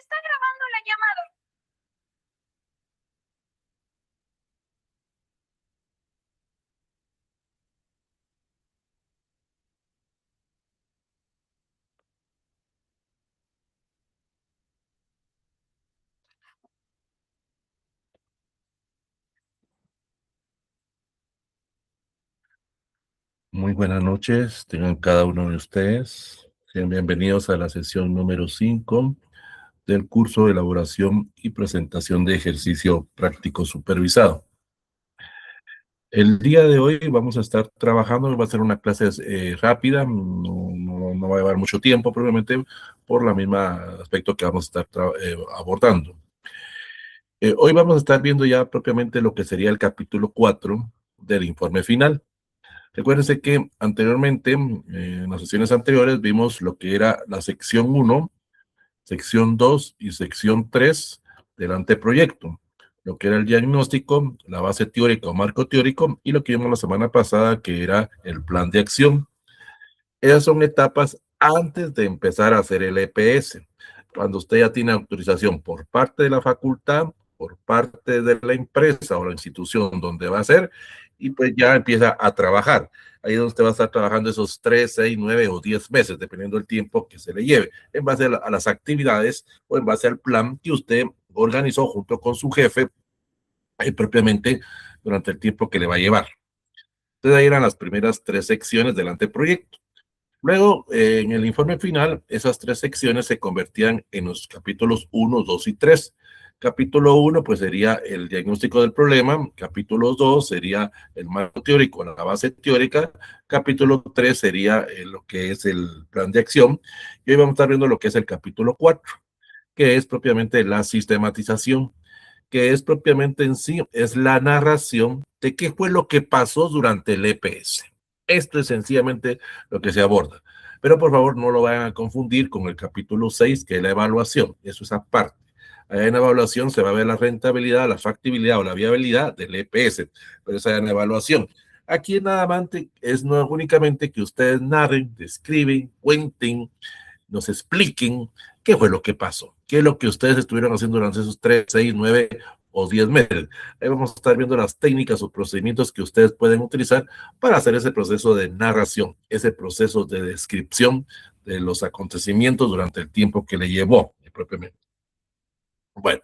está grabando la llamada. Muy buenas noches, tengan cada uno de ustedes. Sean bienvenidos a la sesión número 5 del curso de elaboración y presentación de ejercicio práctico supervisado. El día de hoy vamos a estar trabajando, va a ser una clase rápida, no va a llevar mucho tiempo, probablemente por la misma aspecto que vamos a estar abordando. Hoy vamos a estar viendo ya propiamente lo que sería el capítulo 4 del informe final. Recuérdense que anteriormente, en las sesiones anteriores, vimos lo que era la sección 1, sección 2 y sección 3 del anteproyecto, lo que era el diagnóstico, la base teórica o marco teórico, y lo que vimos la semana pasada, que era el plan de acción. Esas son etapas antes de empezar a hacer el EPS, cuando usted ya tiene autorización por parte de la facultad, por parte de la empresa o la institución donde va a hacer, y pues ya empieza a trabajar. Ahí es donde usted va a estar trabajando esos 3, 6, 9 o 10 meses, dependiendo del tiempo que se le lleve, en base a las actividades o en base al plan que usted organizó junto con su jefe, propiamente durante el tiempo que le va a llevar. Entonces ahí eran las primeras 3 secciones del anteproyecto. Luego, en el informe final, esas 3 secciones se convertían en los capítulos 1, 2 y 3. Capítulo 1, pues sería el diagnóstico del problema. Capítulo 2 sería el marco teórico, la base teórica. Capítulo 3 sería lo que es el plan de acción. Y hoy vamos a estar viendo lo que es el capítulo 4, que es propiamente la sistematización, que es propiamente en sí, es la narración de qué fue lo que pasó durante el EPS. Esto es sencillamente lo que se aborda. Pero por favor no lo vayan a confundir con el capítulo 6, que es la evaluación. Eso es aparte. Allá en la evaluación se va a ver la rentabilidad, la factibilidad o la viabilidad del EPS, pero esa es en la evaluación. Aquí nada más es no únicamente que ustedes narren, describen, cuenten, nos expliquen qué fue lo que pasó, qué es lo que ustedes estuvieron haciendo durante esos 3, 6, 9 o 10 meses. Ahí vamos a estar viendo las técnicas o procedimientos que ustedes pueden utilizar para hacer ese proceso de narración, ese proceso de descripción de los acontecimientos durante el tiempo que le llevó propiamente. Bueno,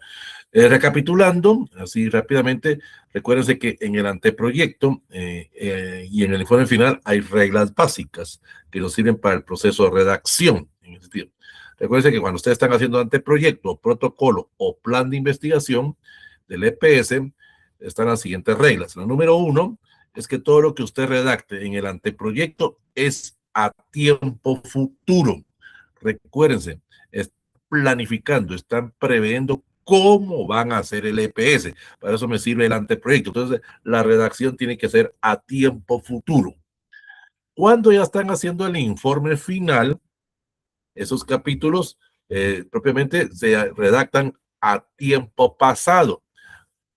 recapitulando, así rápidamente, recuérdense que en el anteproyecto y en el informe final hay reglas básicas que nos sirven para el proceso de redacción. En ese sentido. Recuérdense que cuando ustedes están haciendo anteproyecto, protocolo o plan de investigación del EPS, están las siguientes reglas. La número 1 es que todo lo que usted redacte en el anteproyecto es a tiempo futuro. Recuérdense, es planificando, están previendo cómo van a hacer el EPS. Para eso me sirve el anteproyecto. Entonces, la redacción tiene que ser a tiempo futuro. Cuando ya están haciendo el informe final, esos capítulos propiamente se redactan a tiempo pasado,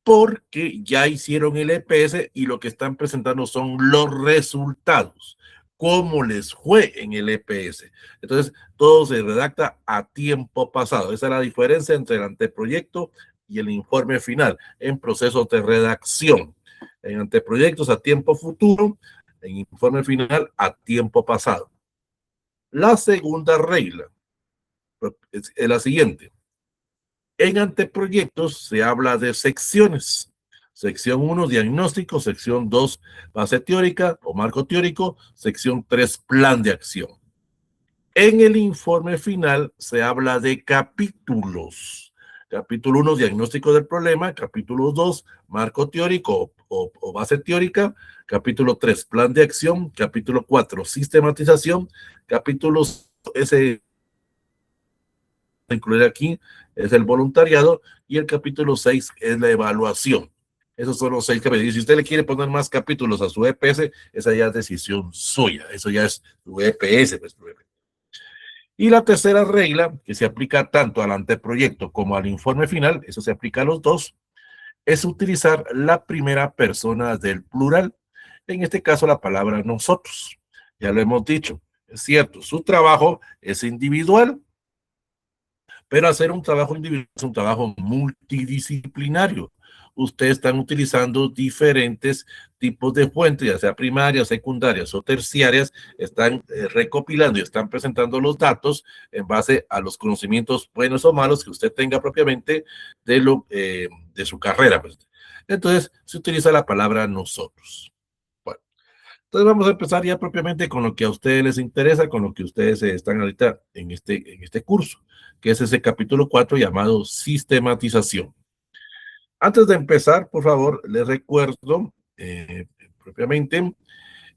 porque ya hicieron el EPS y lo que están presentando son los resultados, cómo les fue en el EPS. Entonces, todo se redacta a tiempo pasado. Esa es la diferencia entre el anteproyecto y el informe final en procesos de redacción. En anteproyectos a tiempo futuro, en informe final a tiempo pasado. La segunda regla es la siguiente. En anteproyectos se habla de secciones. Sección 1, diagnóstico. Sección 2, base teórica o marco teórico. Sección 3, plan de acción. En el informe final se habla de capítulos. Capítulo 1, diagnóstico del problema. Capítulo 2, marco teórico o base teórica. Capítulo 3, plan de acción. Capítulo 4, sistematización. Capítulos ese incluir aquí es el voluntariado y el capítulo 6 es la evaluación. Esos son los 6 capítulos. Si usted le quiere poner más capítulos a su EPS, esa ya es decisión suya. Eso ya es su EPS. Pues. Y la tercera regla, que se aplica tanto al anteproyecto como al informe final, eso se aplica a los dos, es utilizar la primera persona del plural. En este caso, la palabra nosotros. Ya lo hemos dicho. Es cierto, su trabajo es individual, Pero hacer un trabajo individual es un trabajo multidisciplinario. Ustedes están utilizando diferentes tipos de fuentes, ya sea primarias, secundarias o terciarias, están recopilando y están presentando los datos en base a los conocimientos buenos o malos que usted tenga propiamente de su carrera. Pues. Entonces, se utiliza la palabra nosotros. Bueno, entonces vamos a empezar ya propiamente con lo que a ustedes les interesa, con lo que ustedes están ahorita en este curso, que es ese capítulo 4 llamado sistematización. Antes de empezar, por favor, les recuerdo propiamente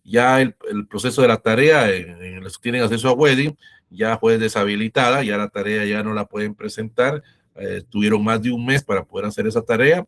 ya el proceso de la tarea, en los que tienen acceso a Wedding, ya fue deshabilitada, ya la tarea ya no la pueden presentar, tuvieron más de un mes para poder hacer esa tarea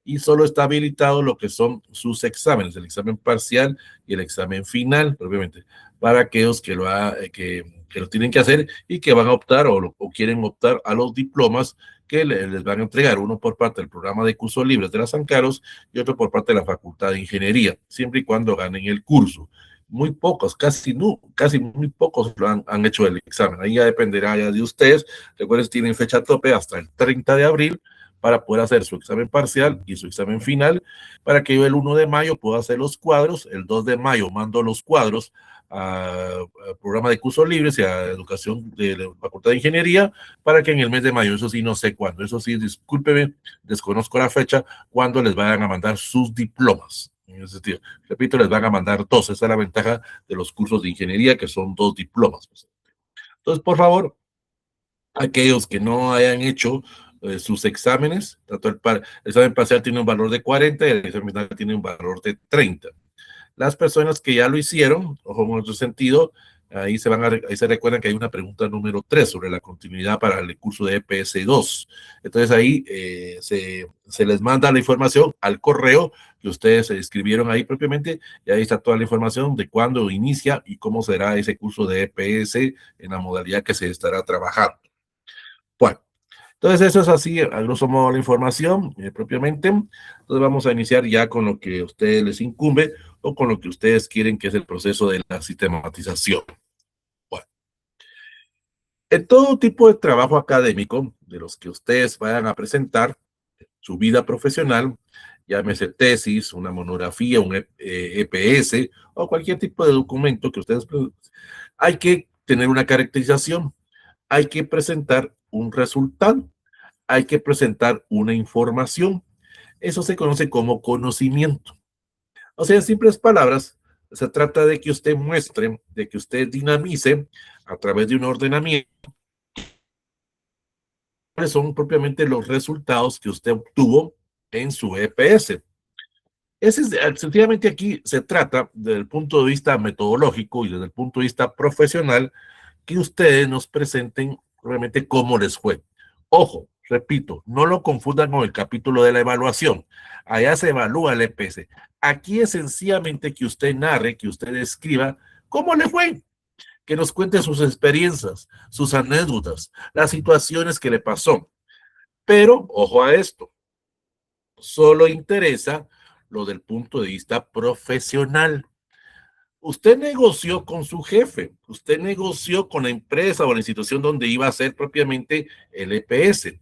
y solo está habilitado lo que son sus exámenes, el examen parcial y el examen final, obviamente, para aquellos que lo tienen que hacer y que van a optar o quieren optar a los diplomas que les van a entregar, uno por parte del programa de cursos libres de la San Carlos y otro por parte de la Facultad de Ingeniería, siempre y cuando ganen el curso. Muy pocos, casi no, casi muy pocos lo han hecho el examen. Ahí ya dependerá ya de ustedes. Recuerden, tienen fecha tope hasta el 30 de abril para poder hacer su examen parcial y su examen final, para que yo el 1 de mayo pueda hacer los cuadros, el 2 de mayo mando los cuadros al programa de cursos libres y a educación de la Facultad de Ingeniería, para que en el mes de mayo, eso sí no sé cuándo, eso sí, discúlpeme, desconozco la fecha, cuando les vayan a mandar sus diplomas. En ese sentido, repito, les van a mandar dos. Esa es la ventaja de los cursos de ingeniería, que son dos diplomas. Entonces, por favor, aquellos que no hayan hecho sus exámenes, tanto el examen parcial tiene un valor de 40 y el examen final tiene un valor de 30. Las personas que ya lo hicieron, ojo en otro sentido, ahí se recuerdan que hay una pregunta número 3 sobre la continuidad para el curso de EPS2. Entonces ahí se les manda la información al correo que ustedes escribieron ahí propiamente y ahí está toda la información de cuándo inicia y cómo será ese curso de EPS en la modalidad que se estará trabajando. Bueno, entonces eso es así, a grosso modo la información propiamente. Entonces vamos a iniciar ya con lo que a ustedes les incumbe o con lo que ustedes quieren, que es el proceso de la sistematización. Bueno, en todo tipo de trabajo académico de los que ustedes vayan a presentar, su vida profesional, llámese tesis, una monografía, un EPS o cualquier tipo de documento que ustedes, hay que tener una caracterización, hay que presentar un resultado, hay que presentar una información. Eso se conoce como conocimiento. O sea, en simples palabras, se trata de que usted muestre, de que usted dinamice a través de un ordenamiento cuáles son propiamente los resultados que usted obtuvo en su EPS. Sencillamente aquí se trata, desde el punto de vista metodológico y desde el punto de vista profesional, que ustedes nos presenten realmente cómo les fue. Ojo, repito, no lo confundan con el capítulo de la evaluación. Allá se evalúa el EPS. Aquí es sencillamente que usted narre, que usted escriba cómo le fue, que nos cuente sus experiencias, sus anécdotas, las situaciones que le pasó. Pero, ojo a esto, solo interesa lo del punto de vista profesional. Usted negoció con su jefe, usted negoció con la empresa o la institución donde iba a hacer propiamente el EPS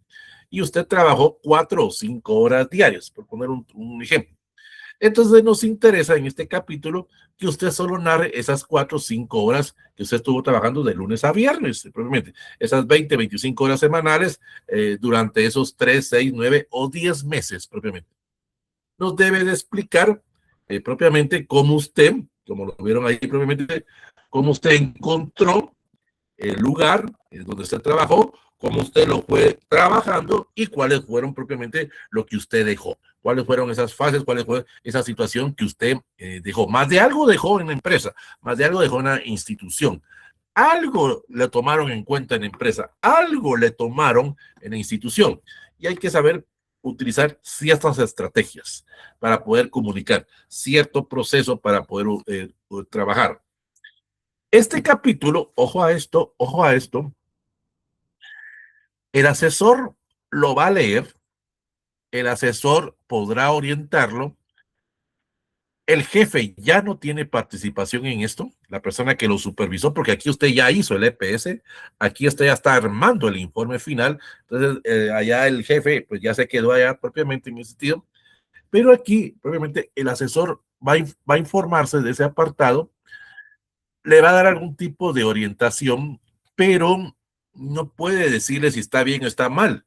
y usted trabajó 4 o 5 horas diarias, por poner un ejemplo. Entonces nos interesa en este capítulo que usted solo narre esas 4 o 5 horas que usted estuvo trabajando de lunes a viernes, propiamente, esas 20 o 25 horas semanales durante esos 3, 6, 9 o 10 meses propiamente. Nos debe de explicar propiamente cómo usted, como lo vieron ahí propiamente, cómo usted encontró el lugar donde usted trabajó, cómo usted lo fue trabajando y cuáles fueron propiamente lo que usted dejó. Cuáles fueron esas fases, cuáles fue esa situación que usted dejó. Más de algo dejó en la empresa, más de algo dejó en la institución. Algo le tomaron en cuenta en la empresa, algo le tomaron en la institución. Y hay que saber utilizar ciertas estrategias para poder comunicar, cierto proceso para poder trabajar. Este capítulo, ojo a esto, el asesor lo va a leer, el asesor podrá orientarlo, El jefe ya no tiene participación en esto, la persona que lo supervisó, porque aquí usted ya hizo el EPS, aquí usted ya está armando el informe final, entonces allá el jefe pues ya se quedó allá propiamente en ese sentido, pero aquí propiamente el asesor va a informarse de ese apartado, le va a dar algún tipo de orientación, pero no puede decirle si está bien o está mal,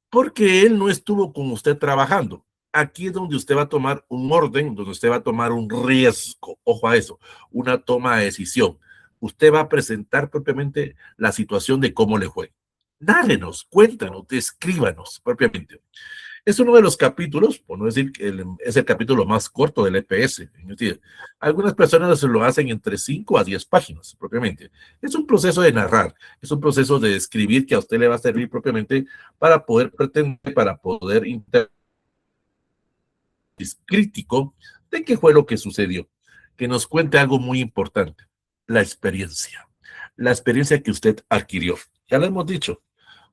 porque él no estuvo con usted trabajando. Aquí es donde usted va a tomar un orden, donde usted va a tomar un riesgo, ojo a eso, una toma de decisión. Usted va a presentar propiamente la situación de cómo le fue. Nárenos, cuéntanos, descríbanos propiamente. Es uno de los capítulos, por no decir que es el capítulo más corto del EPS. Algunas personas se lo hacen entre 5 a 10 páginas, propiamente. Es un proceso de narrar, es un proceso de escribir que a usted le va a servir propiamente para poder pretender, para poder crítico de qué fue lo que sucedió. Que nos cuente algo muy importante, la experiencia. La experiencia que usted adquirió. Ya lo hemos dicho,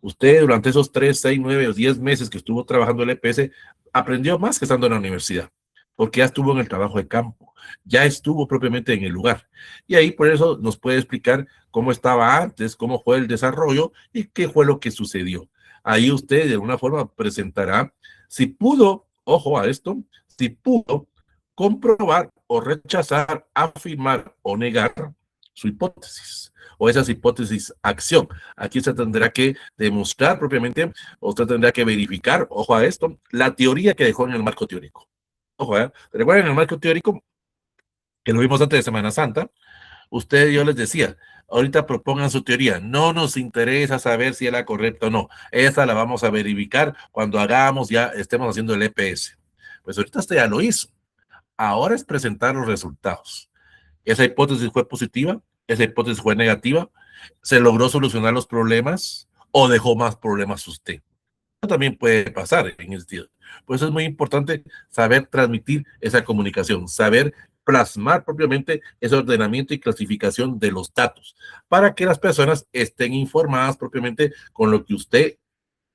usted durante esos 3, 6, 9 o 10 meses que estuvo trabajando en el EPS, aprendió más que estando en la universidad, porque ya estuvo en el trabajo de campo, ya estuvo propiamente en el lugar. Y ahí por eso nos puede explicar cómo estaba antes, cómo fue el desarrollo y qué fue lo que sucedió. Ahí usted de alguna forma presentará si pudo, ojo a esto, si pudo comprobar o rechazar, afirmar o negar su hipótesis o esas hipótesis acción. Aquí se tendrá que demostrar propiamente, o usted tendrá que verificar, ojo a esto, la teoría que dejó en el marco teórico. Ojo, recuerden el marco teórico que lo vimos antes de Semana Santa. Usted, yo les decía, ahorita propongan su teoría. No nos interesa saber si es la correcta o no. Esa la vamos a verificar cuando hagamos, ya estemos haciendo el EPS. Pues ahorita usted ya lo hizo. Ahora es presentar los resultados. Esa hipótesis fue positiva, esa hipótesis fue negativa, se logró solucionar los problemas o dejó más problemas usted. Eso también puede pasar en el sentido. Por eso es muy importante saber transmitir esa comunicación, saber plasmar propiamente ese ordenamiento y clasificación de los datos para que las personas estén informadas propiamente con lo que usted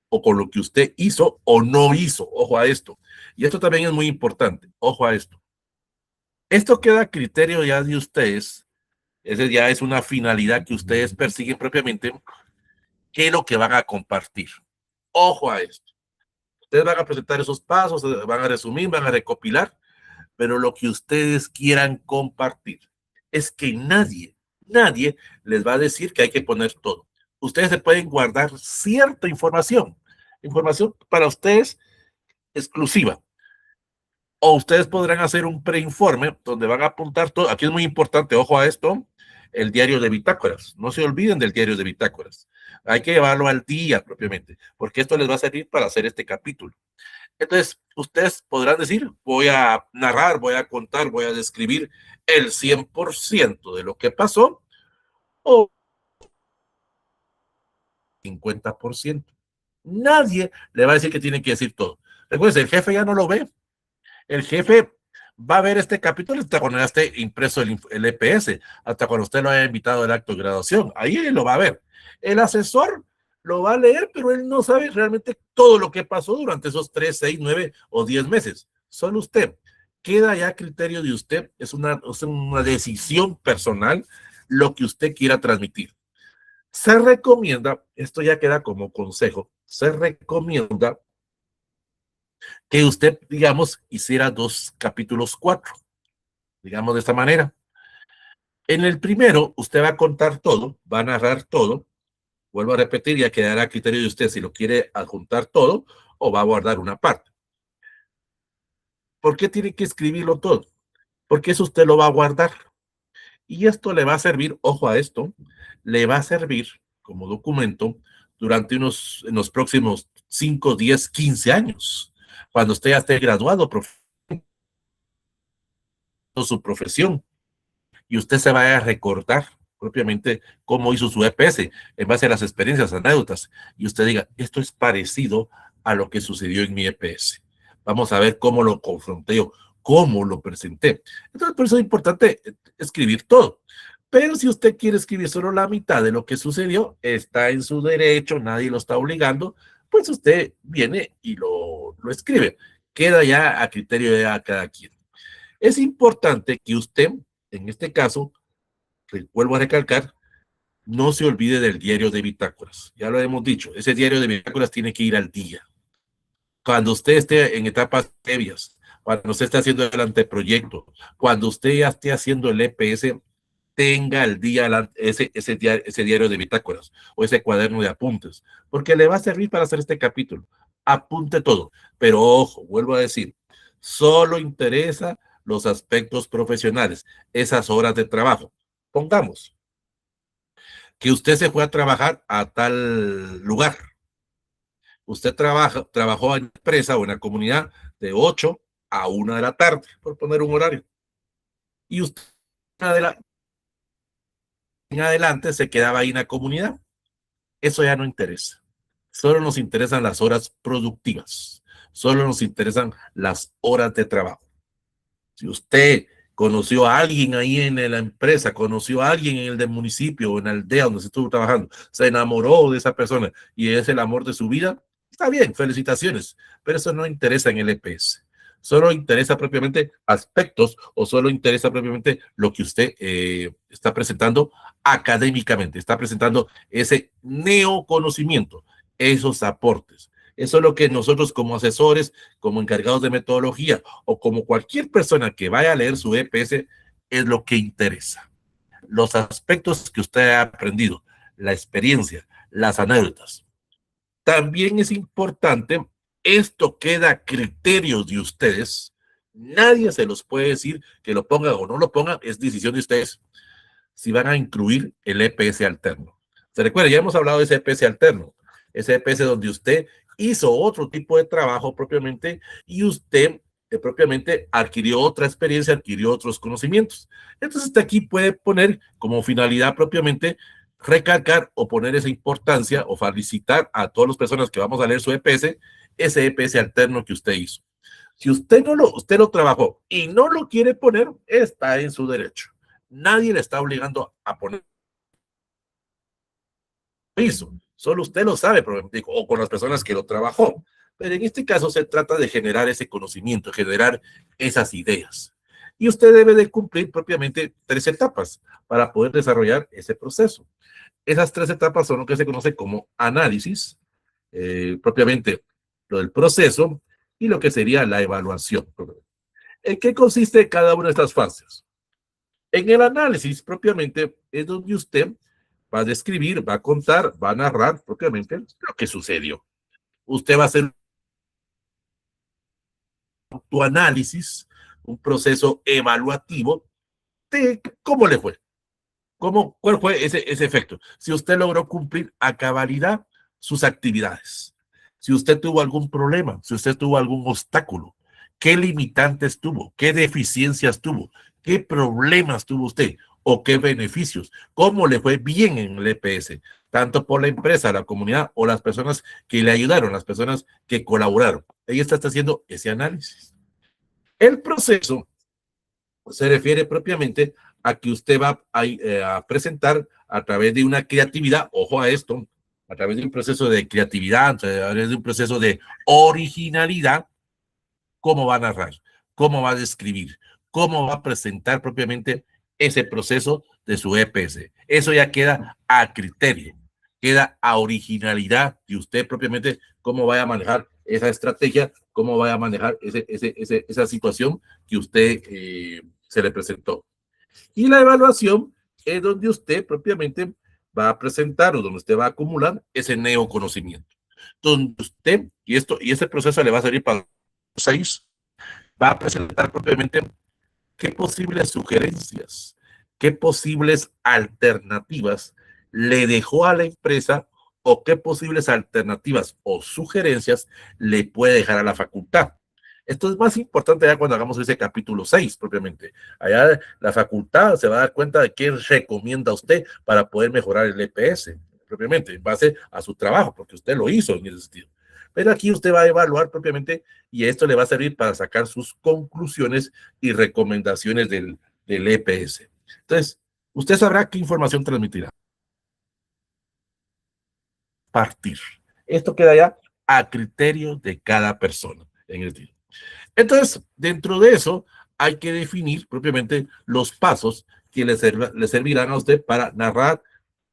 o con lo que usted hizo o no hizo. Ojo a esto. Y esto también es muy importante. Ojo a esto. Esto queda a criterio ya de ustedes. Ese ya es una finalidad que ustedes persiguen propiamente. ¿Qué es lo que van a compartir? Ojo a esto. Ustedes van a presentar esos pasos, van a resumir, van a recopilar, pero lo que ustedes quieran compartir es que nadie les va a decir que hay que poner todo. Ustedes se pueden guardar cierta información para ustedes exclusiva. O ustedes podrán hacer un preinforme donde van a apuntar todo. Aquí es muy importante, ojo a esto, el diario de bitácoras. No se olviden del diario de bitácoras. Hay que llevarlo al día propiamente, porque esto les va a servir para hacer este capítulo. Entonces, ustedes podrán decir, voy a narrar, voy a contar, voy a describir el 100% de lo que pasó o 50%. Nadie le va a decir que tiene que decir todo. Recuerden, el jefe ya no lo ve. El jefe va a ver este capítulo hasta cuando ya esté impreso el EPS, hasta cuando usted lo haya invitado al acto de graduación. Ahí él lo va a ver. El asesor lo va a leer, pero él no sabe realmente todo lo que pasó durante esos 3, 6, 9 o 10 meses. Solo usted. Queda ya a criterio de usted, es una decisión personal lo que usted quiera transmitir. Se recomienda, esto ya queda como consejo, se recomienda que usted, digamos, hiciera 2 capítulos 4, digamos de esta manera. En el primero, usted va a contar todo, va a narrar todo, vuelvo a repetir, ya quedará a criterio de usted si lo quiere adjuntar todo o va a guardar una parte. ¿Por qué tiene que escribirlo todo? Porque eso usted lo va a guardar. Y esto le va a servir, ojo a esto, le va a servir como documento durante en los próximos 5, 10, 15 años, cuando usted ya esté graduado, su profesión, y usted se vaya a recordar propiamente cómo hizo su EPS en base a las experiencias, anécdotas, y usted diga, esto es parecido a lo que sucedió en mi EPS. Vamos a ver cómo lo confronté yo, cómo lo presenté. Entonces, por eso es importante escribir todo. Pero si usted quiere escribir solo la mitad de lo que sucedió, está en su derecho, nadie lo está obligando, pues usted viene y lo escribe. Queda ya a criterio de cada quien. Es importante que usted, en este caso, vuelvo a recalcar, no se olvide del diario de bitácoras. Ya lo hemos dicho, ese diario de bitácoras tiene que ir al día. Cuando usted esté en etapas previas, cuando usted esté haciendo el anteproyecto, cuando usted ya esté haciendo el EPS, tenga al día ese diario de bitácoras o ese cuaderno de apuntes, porque le va a servir para hacer este capítulo. Apunte todo, pero ojo, vuelvo a decir, solo interesa los aspectos profesionales, esas horas de trabajo. Pongamos que usted se fue a trabajar a tal lugar. Usted trabajó en empresa o en la comunidad de 8 a 1 de la tarde, por poner un horario. Y usted en adelante se quedaba ahí en la comunidad. Eso ya no interesa. Solo nos interesan las horas productivas. Solo nos interesan las horas de trabajo. Si usted conoció a alguien ahí en la empresa, conoció a alguien en el del municipio o en la aldea donde se estuvo trabajando, se enamoró de esa persona y es el amor de su vida, está bien, felicitaciones, pero eso no interesa en el EPS. Solo interesa propiamente aspectos o solo interesa propiamente lo que usted está presentando académicamente, está presentando ese neoconocimiento, esos aportes. Eso es lo que nosotros como asesores, como encargados de metodología o como cualquier persona que vaya a leer su EPS, es lo que interesa. Los aspectos que usted ha aprendido, la experiencia, las anécdotas. También es importante, esto queda a criterios de ustedes. Nadie se los puede decir que lo pongan o no lo pongan, es decisión de ustedes. Si van a incluir el EPS alterno. Se recuerda, ya hemos hablado de ese EPS alterno, ese EPS donde usted hizo otro tipo de trabajo propiamente y usted propiamente adquirió otra experiencia, adquirió otros conocimientos. Entonces, usted aquí puede poner como finalidad propiamente recalcar o poner esa importancia o felicitar a todas las personas que vamos a leer su EPS, ese EPS alterno que usted hizo. Si usted lo trabajó y no lo quiere poner, está en su derecho. Nadie le está obligando a poner eso. Solo usted lo sabe, o con las personas que lo trabajó. Pero en este caso se trata de generar ese conocimiento, generar esas ideas. Y usted debe de cumplir propiamente 3 etapas para poder desarrollar ese proceso. Esas 3 etapas son lo que se conoce como análisis, propiamente lo del proceso y lo que sería la evaluación. ¿En qué consiste cada una de estas fases? En el análisis propiamente es donde usted va a describir, va a contar, va a narrar propiamente lo que sucedió. Usted va a hacer tu análisis, un proceso evaluativo de cómo le fue, cuál fue ese efecto. Si usted logró cumplir a cabalidad sus actividades, si usted tuvo algún problema, si usted tuvo algún obstáculo, qué limitantes tuvo, qué deficiencias tuvo, qué problemas tuvo usted o qué beneficios, cómo le fue bien en el EPS, tanto por la empresa, la comunidad o las personas que le ayudaron, las personas que colaboraron. Ella está haciendo ese análisis. El proceso se refiere propiamente a que usted va a presentar a través de una creatividad, ojo a esto, a través de un proceso de creatividad, a través de un proceso de originalidad, cómo va a narrar, cómo va a describir, cómo va a presentar propiamente ese proceso de su EPS. Eso ya queda a criterio, queda a originalidad de usted propiamente, cómo vaya a manejar esa estrategia, cómo vaya a manejar esa situación que usted se le presentó. Y la evaluación es donde usted propiamente va a presentar o donde usted va a acumular ese neoconocimiento. Donde usted, y ese proceso le va a servir para 6, va a presentar propiamente qué posibles sugerencias, qué posibles alternativas le dejó a la empresa o qué posibles alternativas o sugerencias le puede dejar a la facultad. Esto es más importante ya cuando hagamos ese capítulo 6 propiamente. Allá la facultad se va a dar cuenta de qué recomienda usted para poder mejorar el EPS propiamente en base a su trabajo, porque usted lo hizo en ese sentido. Pero aquí usted va a evaluar propiamente y esto le va a servir para sacar sus conclusiones y recomendaciones del EPS. Entonces, usted sabrá qué información transmitirá. Partir. Esto queda ya a criterio de cada persona en el día. Entonces, dentro de eso, hay que definir propiamente los pasos que le servirán a usted para narrar,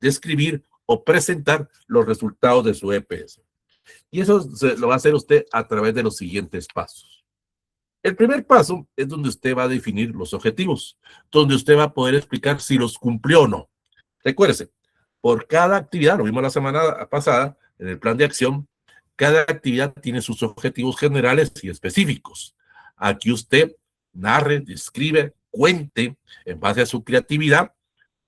describir o presentar los resultados de su EPS. Y eso lo va a hacer usted a través de los siguientes pasos. El primer paso es donde usted va a definir los objetivos, donde usted va a poder explicar si los cumplió o no. Recuérdese, por cada actividad, lo vimos la semana pasada en el plan de acción, cada actividad tiene sus objetivos generales y específicos. Aquí usted narre, describe, cuente en base a su creatividad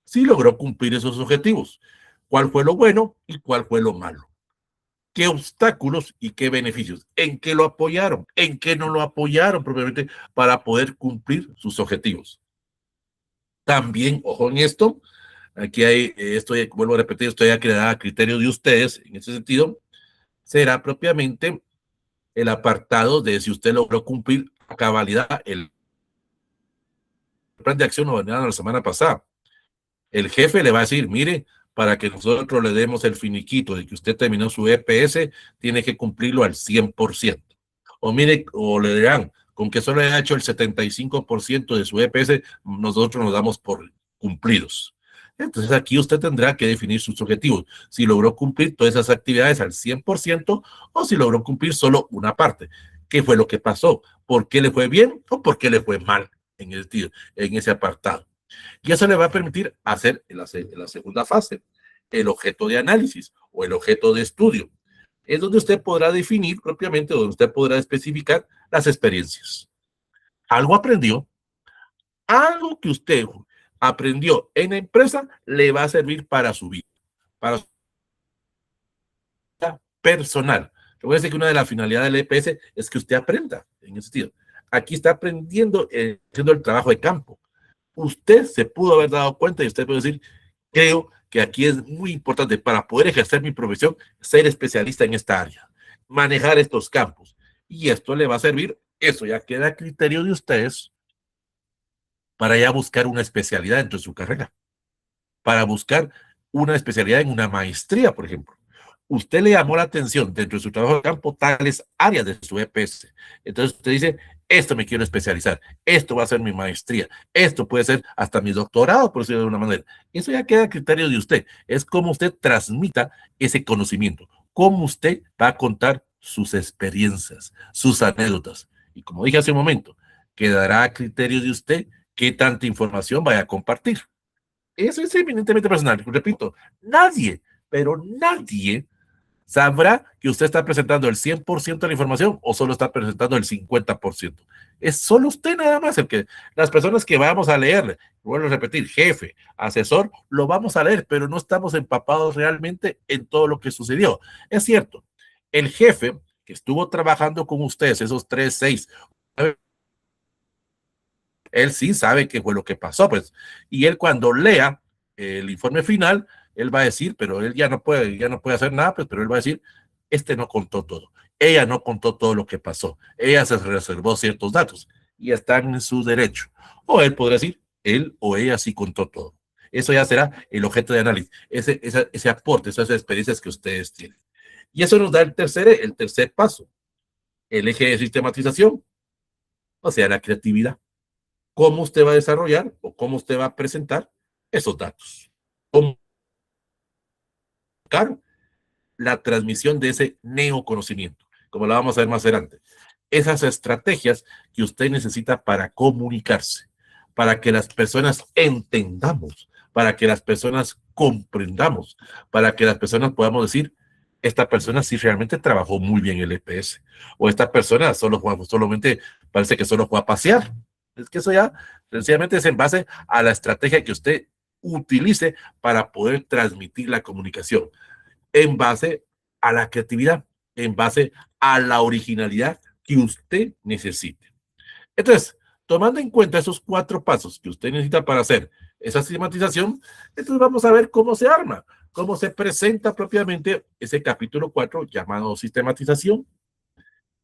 si logró cumplir esos objetivos, cuál fue lo bueno y cuál fue lo malo, qué obstáculos y qué beneficios, en qué lo apoyaron, en qué no lo apoyaron propiamente para poder cumplir sus objetivos. También, ojo en esto, aquí hay, vuelvo a repetir, esto ya quedará a criterio de ustedes en ese sentido, será propiamente el apartado de si usted logró cumplir a cabalidad el plan de acción ordenado la semana pasada. El jefe le va a decir, mire, para que nosotros le demos el finiquito de que usted terminó su EPS, tiene que cumplirlo al 100%. O mire, o le dirán, con que solo haya hecho el 75% de su EPS, nosotros nos damos por cumplidos. Entonces aquí usted tendrá que definir sus objetivos, si logró cumplir todas esas actividades al 100% o si logró cumplir solo una parte. ¿Qué fue lo que pasó? ¿Por qué le fue bien o por qué le fue mal en ese apartado? Y eso le va a permitir hacer en la segunda fase el objeto de análisis o el objeto de estudio. Es donde usted podrá definir propiamente, donde usted podrá especificar las experiencias. Algo aprendió, algo que usted aprendió en la empresa le va a servir para su vida, para su vida personal. Recuerde que una de las finalidades del EPS es que usted aprenda en ese sentido. Aquí está aprendiendo, haciendo el trabajo de campo. Usted se pudo haber dado cuenta y usted puede decir, creo que aquí es muy importante para poder ejercer mi profesión, ser especialista en esta área, manejar estos campos. Y esto le va a servir, eso ya queda a criterio de ustedes para ya buscar una especialidad dentro de su carrera, para buscar una especialidad en una maestría, por ejemplo. Usted le llamó la atención dentro de su trabajo de campo tales áreas de su EPS. Entonces usted dice, esto me quiero especializar, esto va a ser mi maestría, esto puede ser hasta mi doctorado, por decirlo de una manera. Eso ya queda a criterio de usted. Es cómo usted transmita ese conocimiento, cómo usted va a contar sus experiencias, sus anécdotas. Y como dije hace un momento, quedará a criterio de usted qué tanta información vaya a compartir. Eso es eminentemente personal. Repito, nadie, pero nadie sabrá que usted está presentando el 100% de la información o solo está presentando el 50%. Es solo usted nada más el que, las personas que vamos a leer, vuelvo a repetir, jefe, asesor, lo vamos a leer, pero no estamos empapados realmente en todo lo que sucedió. Es cierto, el jefe que estuvo trabajando con ustedes esos 3, 6, él sí sabe qué fue lo que pasó, pues, y él cuando lea el informe final, él va a decir, pero él ya no puede hacer nada, pues, pero él va a decir, este no contó todo, ella no contó todo lo que pasó, ella se reservó ciertos datos y están en su derecho. O él podría decir, él o ella sí contó todo. Eso ya será el objeto de análisis, ese aporte, esas experiencias que ustedes tienen. Y eso nos da el tercer paso, el eje de sistematización, o sea, la creatividad. ¿Cómo usted va a desarrollar o cómo usted va a presentar esos datos? ¿Cómo la transmisión de ese neoconocimiento? Como la vamos a ver más adelante. Esas estrategias que usted necesita para comunicarse, para que las personas entendamos, para que las personas comprendamos, para que las personas podamos decir, esta persona sí realmente trabajó muy bien el EPS, o esta persona solamente parece que solo fue a pasear. Es que eso ya sencillamente es en base a la estrategia que usted utilice para poder transmitir la comunicación, en base a la creatividad, en base a la originalidad que usted necesite. Entonces, tomando en cuenta esos 4 pasos que usted necesita para hacer esa sistematización, entonces vamos a ver cómo se arma, cómo se presenta propiamente ese capítulo 4 llamado sistematización.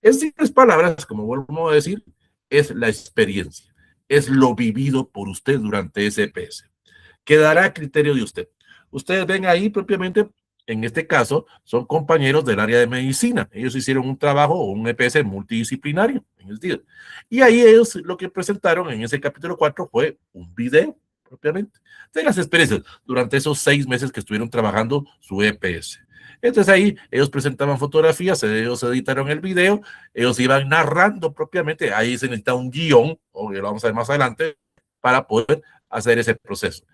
En simples palabras, como vuelvo a decir, es la experiencia, es lo vivido por usted durante ese EPS. Quedará a criterio de usted. Ustedes ven ahí propiamente, en este caso, son compañeros del área de medicina. Ellos hicieron un trabajo o un EPS multidisciplinario. en el día. Y ahí ellos lo que presentaron en ese capítulo 4 fue un video, propiamente, de las experiencias durante esos 6 meses que estuvieron trabajando su EPS. Entonces ahí ellos presentaban fotografías, ellos editaron el video, ellos iban narrando propiamente, ahí se necesita un guión, o lo vamos a ver más adelante, para poder hacer ese proceso.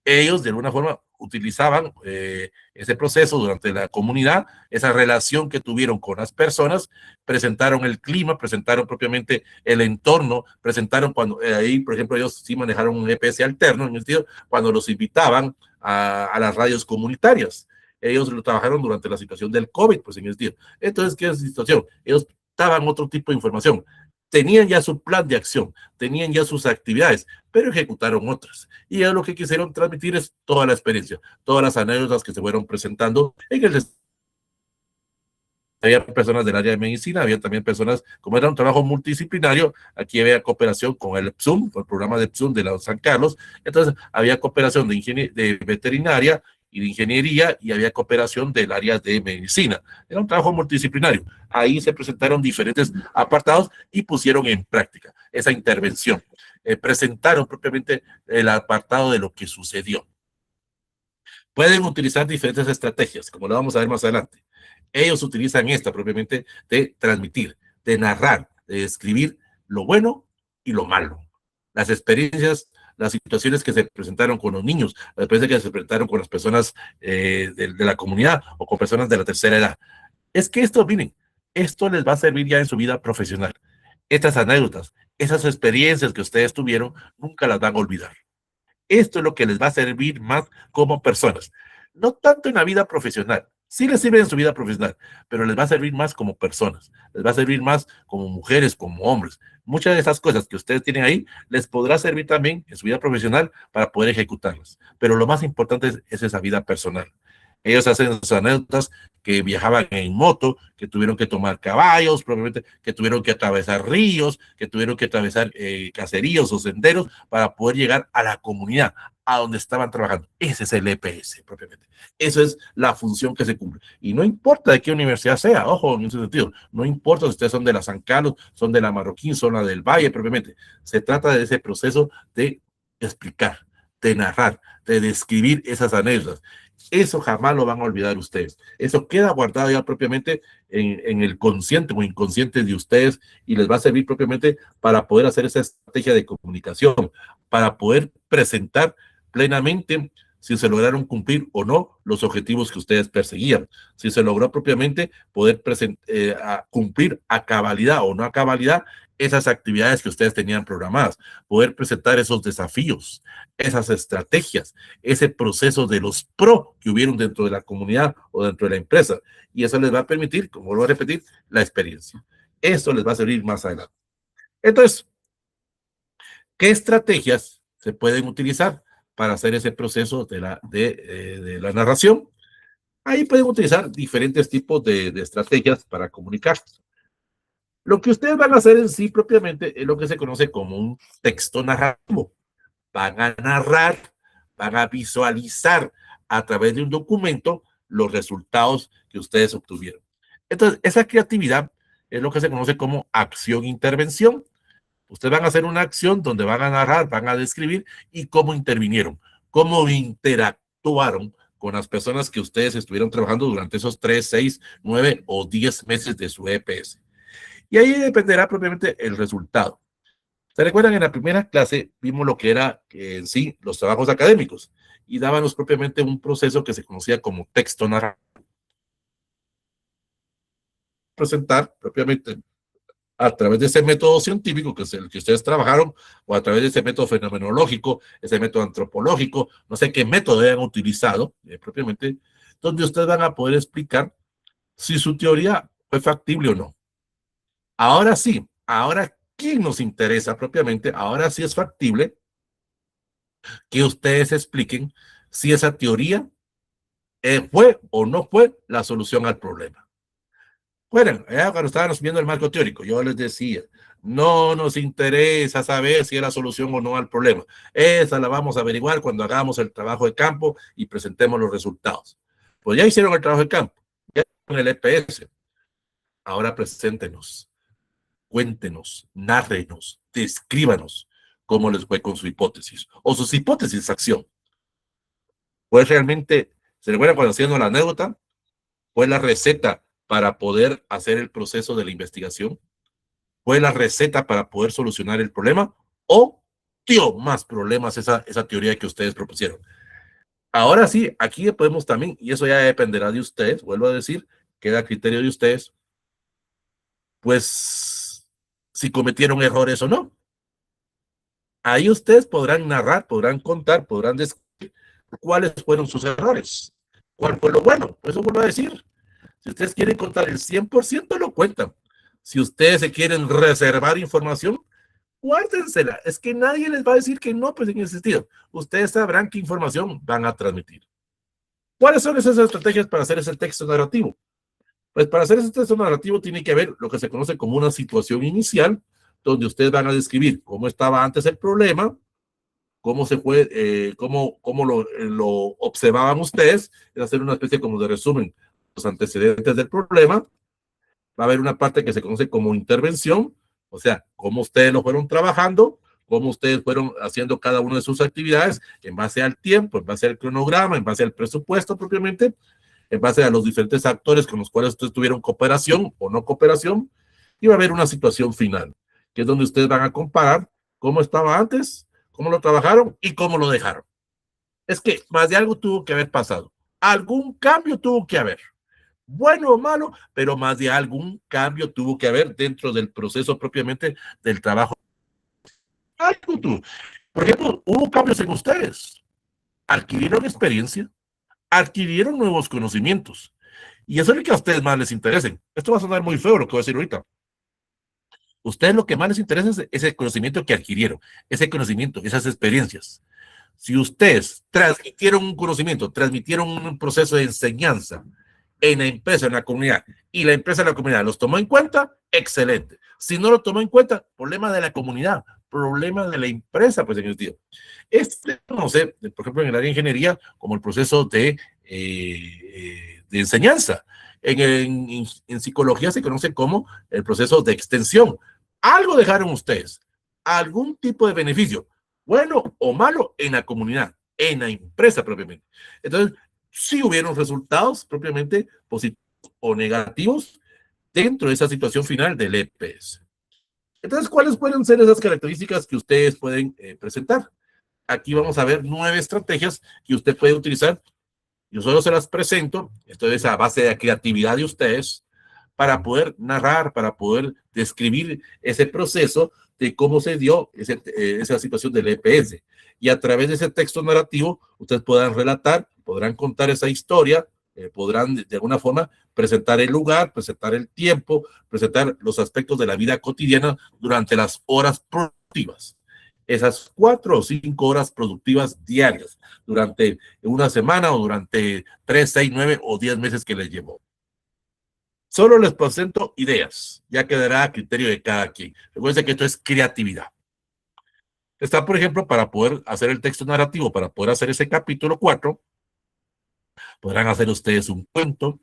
Ellos de alguna forma utilizaban ese proceso durante la comunidad, esa relación que tuvieron con las personas, presentaron el clima, presentaron propiamente el entorno, presentaron cuando ahí, por ejemplo, ellos sí manejaron un EPS alterno, en el sentido, cuando los invitaban a las radios comunitarias. Ellos lo trabajaron durante la situación del COVID, pues en el sentido. Entonces, ¿qué es la situación? Ellos daban otro tipo de información. Tenían ya su plan de acción, tenían ya sus actividades, pero ejecutaron otras. Y ellos lo que quisieron transmitir es toda la experiencia, todas las anécdotas que se fueron presentando en el. Había personas del área de medicina, había también personas, como era un trabajo multidisciplinario, aquí había cooperación con el PSUM, con el programa de PSUM de la San Carlos, entonces había cooperación de veterinaria y de ingeniería, y había cooperación del área de medicina. Era un trabajo multidisciplinario. Ahí se presentaron diferentes apartados y pusieron en práctica esa intervención. Presentaron propiamente el apartado de lo que sucedió. Pueden utilizar diferentes estrategias, como lo vamos a ver más adelante. Ellos utilizan esta propiamente de transmitir, de narrar, de describir lo bueno y lo malo. Las experiencias, las situaciones que se presentaron con los niños, las experiencias que se presentaron con las personas de la comunidad o con personas de la tercera edad. Es que esto, miren, esto les va a servir ya en su vida profesional. Estas anécdotas, esas experiencias que ustedes tuvieron, nunca las van a olvidar. Esto es lo que les va a servir más como personas. No tanto en la vida profesional. Sí les sirve en su vida profesional, pero les va a servir más como personas. Les va a servir más como mujeres, como hombres. Muchas de esas cosas que ustedes tienen ahí les podrá servir también en su vida profesional para poder ejecutarlas. Pero lo más importante es esa vida personal. Ellos hacen sus anécdotas que viajaban en moto, que tuvieron que tomar caballos, probablemente que tuvieron que atravesar ríos, que tuvieron que atravesar caseríos o senderos para poder llegar a la comunidad, a donde estaban trabajando. Ese es el EPS, propiamente. Eso es la función que se cumple. Y no importa de qué universidad sea, ojo, en ese sentido, no importa si ustedes son de la San Carlos, son de la Marroquín, son la del Valle, propiamente. Se trata de ese proceso de explicar, de narrar, de describir esas anécdotas. Eso jamás lo van a olvidar ustedes. Eso queda guardado ya propiamente en el consciente o inconsciente de ustedes, y les va a servir propiamente para poder hacer esa estrategia de comunicación, para poder presentar plenamente si se lograron cumplir o no los objetivos que ustedes perseguían, si se logró propiamente poder cumplir a cabalidad o no a cabalidad esas actividades que ustedes tenían programadas, poder presentar esos desafíos, esas estrategias, ese proceso de los pro que hubieron dentro de la comunidad o dentro de la empresa. Y eso les va a permitir, como vuelvo a repetir, la experiencia. Esto les va a servir más adelante. Entonces, ¿qué estrategias se pueden utilizar para hacer ese proceso de la narración? Ahí pueden utilizar diferentes tipos de estrategias para comunicar. Lo que ustedes van a hacer en sí propiamente es lo que se conoce como un texto narrativo. Van a narrar, van a visualizar a través de un documento los resultados que ustedes obtuvieron. Entonces, esa creatividad es lo que se conoce como acción-intervención. Ustedes van a hacer una acción donde van a narrar, van a describir y cómo intervinieron, cómo interactuaron con las personas que ustedes estuvieron trabajando durante esos 3, 6, 9 o 10 meses de su EPS. Y ahí dependerá propiamente el resultado. ¿Se recuerdan? En la primera clase vimos lo que era en sí los trabajos académicos, y dábamos propiamente un proceso que se conocía como texto narrativo. Presentar propiamente a través de ese método científico que es el que ustedes trabajaron, o a través de ese método fenomenológico, ese método antropológico, no sé qué método hayan utilizado propiamente, donde ustedes van a poder explicar si su teoría fue factible o no. Ahora sí, ahora, ¿quién nos interesa propiamente? Ahora sí es factible que ustedes expliquen si esa teoría fue o no fue la solución al problema. Bueno, cuando estábamos viendo el marco teórico, yo les decía, no nos interesa saber si es la solución o no al problema. Esa la vamos a averiguar cuando hagamos el trabajo de campo y presentemos los resultados. Pues ya hicieron el trabajo de campo, ya hicieron el EPS. Ahora preséntenos cuéntenos, nárrenos, descríbanos cómo les fue con su hipótesis o sus hipótesis de acción. Pues realmente, ¿se recuerdan cuando haciendo la anécdota? ¿Fue la receta para poder hacer el proceso de la investigación? ¿Fue la receta para poder solucionar el problema? ¿O dio más problemas esa teoría que ustedes propusieron? Ahora sí, aquí podemos también, y eso ya dependerá de ustedes, vuelvo a decir, queda a criterio de ustedes, pues si cometieron errores o no. Ahí ustedes podrán narrar, podrán contar, podrán describir cuáles fueron sus errores, cuál fue lo bueno. Por eso vuelvo a decir, si ustedes quieren contar el 100%, lo cuentan. Si ustedes se quieren reservar información, guárdensela. Es que nadie les va a decir que no, pues en ese sentido. Ustedes sabrán qué información van a transmitir. ¿Cuáles son esas estrategias para hacer ese texto narrativo? Pues para hacer ese texto narrativo tiene que haber lo que se conoce como una situación inicial, donde ustedes van a describir cómo estaba antes el problema, cómo se fue, cómo lo observaban ustedes, es hacer una especie como de resumen, los antecedentes del problema. Va a haber una parte que se conoce como intervención, o sea, cómo ustedes lo fueron trabajando, cómo ustedes fueron haciendo cada una de sus actividades en base al tiempo, en base al cronograma, en base al presupuesto propiamente, en base a los diferentes actores con los cuales ustedes tuvieron cooperación o no cooperación, y va a haber una situación final, que es donde ustedes van a comparar cómo estaba antes, cómo lo trabajaron y cómo lo dejaron. Es que más de algo tuvo que haber pasado. Algún cambio tuvo que haber. Bueno o malo, pero más de algún cambio tuvo que haber dentro del proceso propiamente del trabajo. Algo tuvo. Por ejemplo, hubo cambios en ustedes. Adquirieron experiencia, adquirieron nuevos conocimientos. Y eso es lo que a ustedes más les interesen. Esto va a sonar muy feo lo que voy a decir ahorita. Ustedes lo que más les interesa es ese conocimiento que adquirieron, ese conocimiento, esas experiencias. Si ustedes transmitieron un conocimiento, transmitieron un proceso de enseñanza en la empresa, en la comunidad, y la empresa en la comunidad los tomó en cuenta, excelente. Si no lo tomó en cuenta, problema de la comunidad, problema de la empresa, pues en el sentido. No sé, por ejemplo, en el área de ingeniería, como el proceso de enseñanza. En psicología se conoce como el proceso de extensión. Algo dejaron ustedes, algún tipo de beneficio, bueno o malo, en la comunidad, en la empresa propiamente. Entonces, sí hubieron resultados propiamente positivos o negativos dentro de esa situación final del EPS. Entonces, ¿cuáles pueden ser esas características que ustedes pueden presentar? Aquí vamos a ver 9 estrategias que usted puede utilizar. Yo solo se las presento, entonces a base de la creatividad de ustedes, para poder narrar, para poder describir ese proceso de cómo se dio esa situación del EPS. Y a través de ese texto narrativo, ustedes podrán relatar, podrán contar esa historia, podrán de alguna forma presentar el lugar, presentar el tiempo, presentar los aspectos de la vida cotidiana durante las horas productivas. Esas 4 o 5 horas productivas diarias durante una semana o durante 3, 6, 9 o 10 meses que les llevó. Solo les presento ideas, ya quedará a criterio de cada quien. Recuerden que esto es creatividad. Está, por ejemplo, para poder hacer el texto narrativo, para poder hacer ese capítulo 4, podrán hacer ustedes un cuento,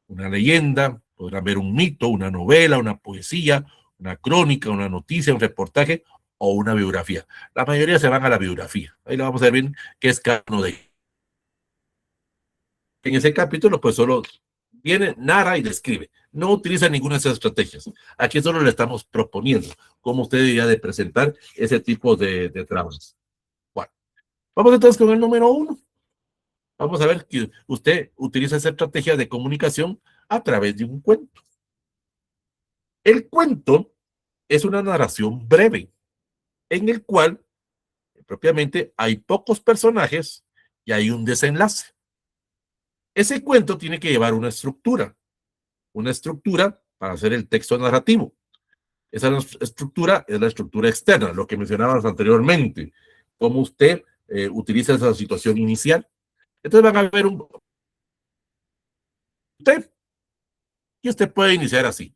una leyenda, podrán ver un mito, una novela, una poesía, una crónica, una noticia, un reportaje o una biografía. La mayoría se van a la biografía. Ahí lo vamos a ver bien qué es cada uno de ellos. En ese capítulo, pues solo viene, narra y describe. No utiliza ninguna de esas estrategias. Aquí solo le estamos proponiendo cómo usted debería de presentar ese tipo de trabajos. Bueno, vamos entonces con el número 1. Vamos a ver que usted utiliza esa estrategia de comunicación a través de un cuento. El cuento es una narración breve en el cual propiamente hay pocos personajes y hay un desenlace. Ese cuento tiene que llevar una estructura para hacer el texto narrativo. Esa estructura es la estructura externa, lo que mencionábamos anteriormente, cómo usted utiliza esa situación inicial. Entonces van a ver y usted puede iniciar así.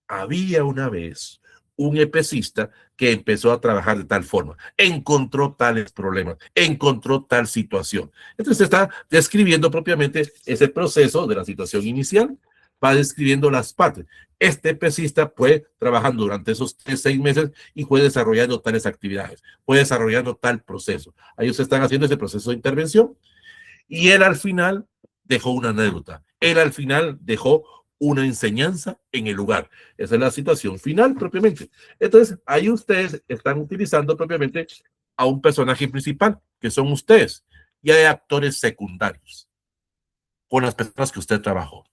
Había una vez un EPCista que empezó a trabajar de tal forma, encontró tales problemas, encontró tal situación. Entonces está describiendo propiamente ese proceso de la situación inicial, va describiendo las partes. Este pesista fue trabajando durante esos 6 meses y fue desarrollando tales actividades, fue desarrollando tal proceso. Ahí ustedes están haciendo ese proceso de intervención y él al final dejó una anécdota. Él al final dejó una enseñanza en el lugar. Esa es la situación final propiamente. Entonces, ahí ustedes están utilizando propiamente a un personaje principal, que son ustedes, y hay actores secundarios con las personas que usted trabajó.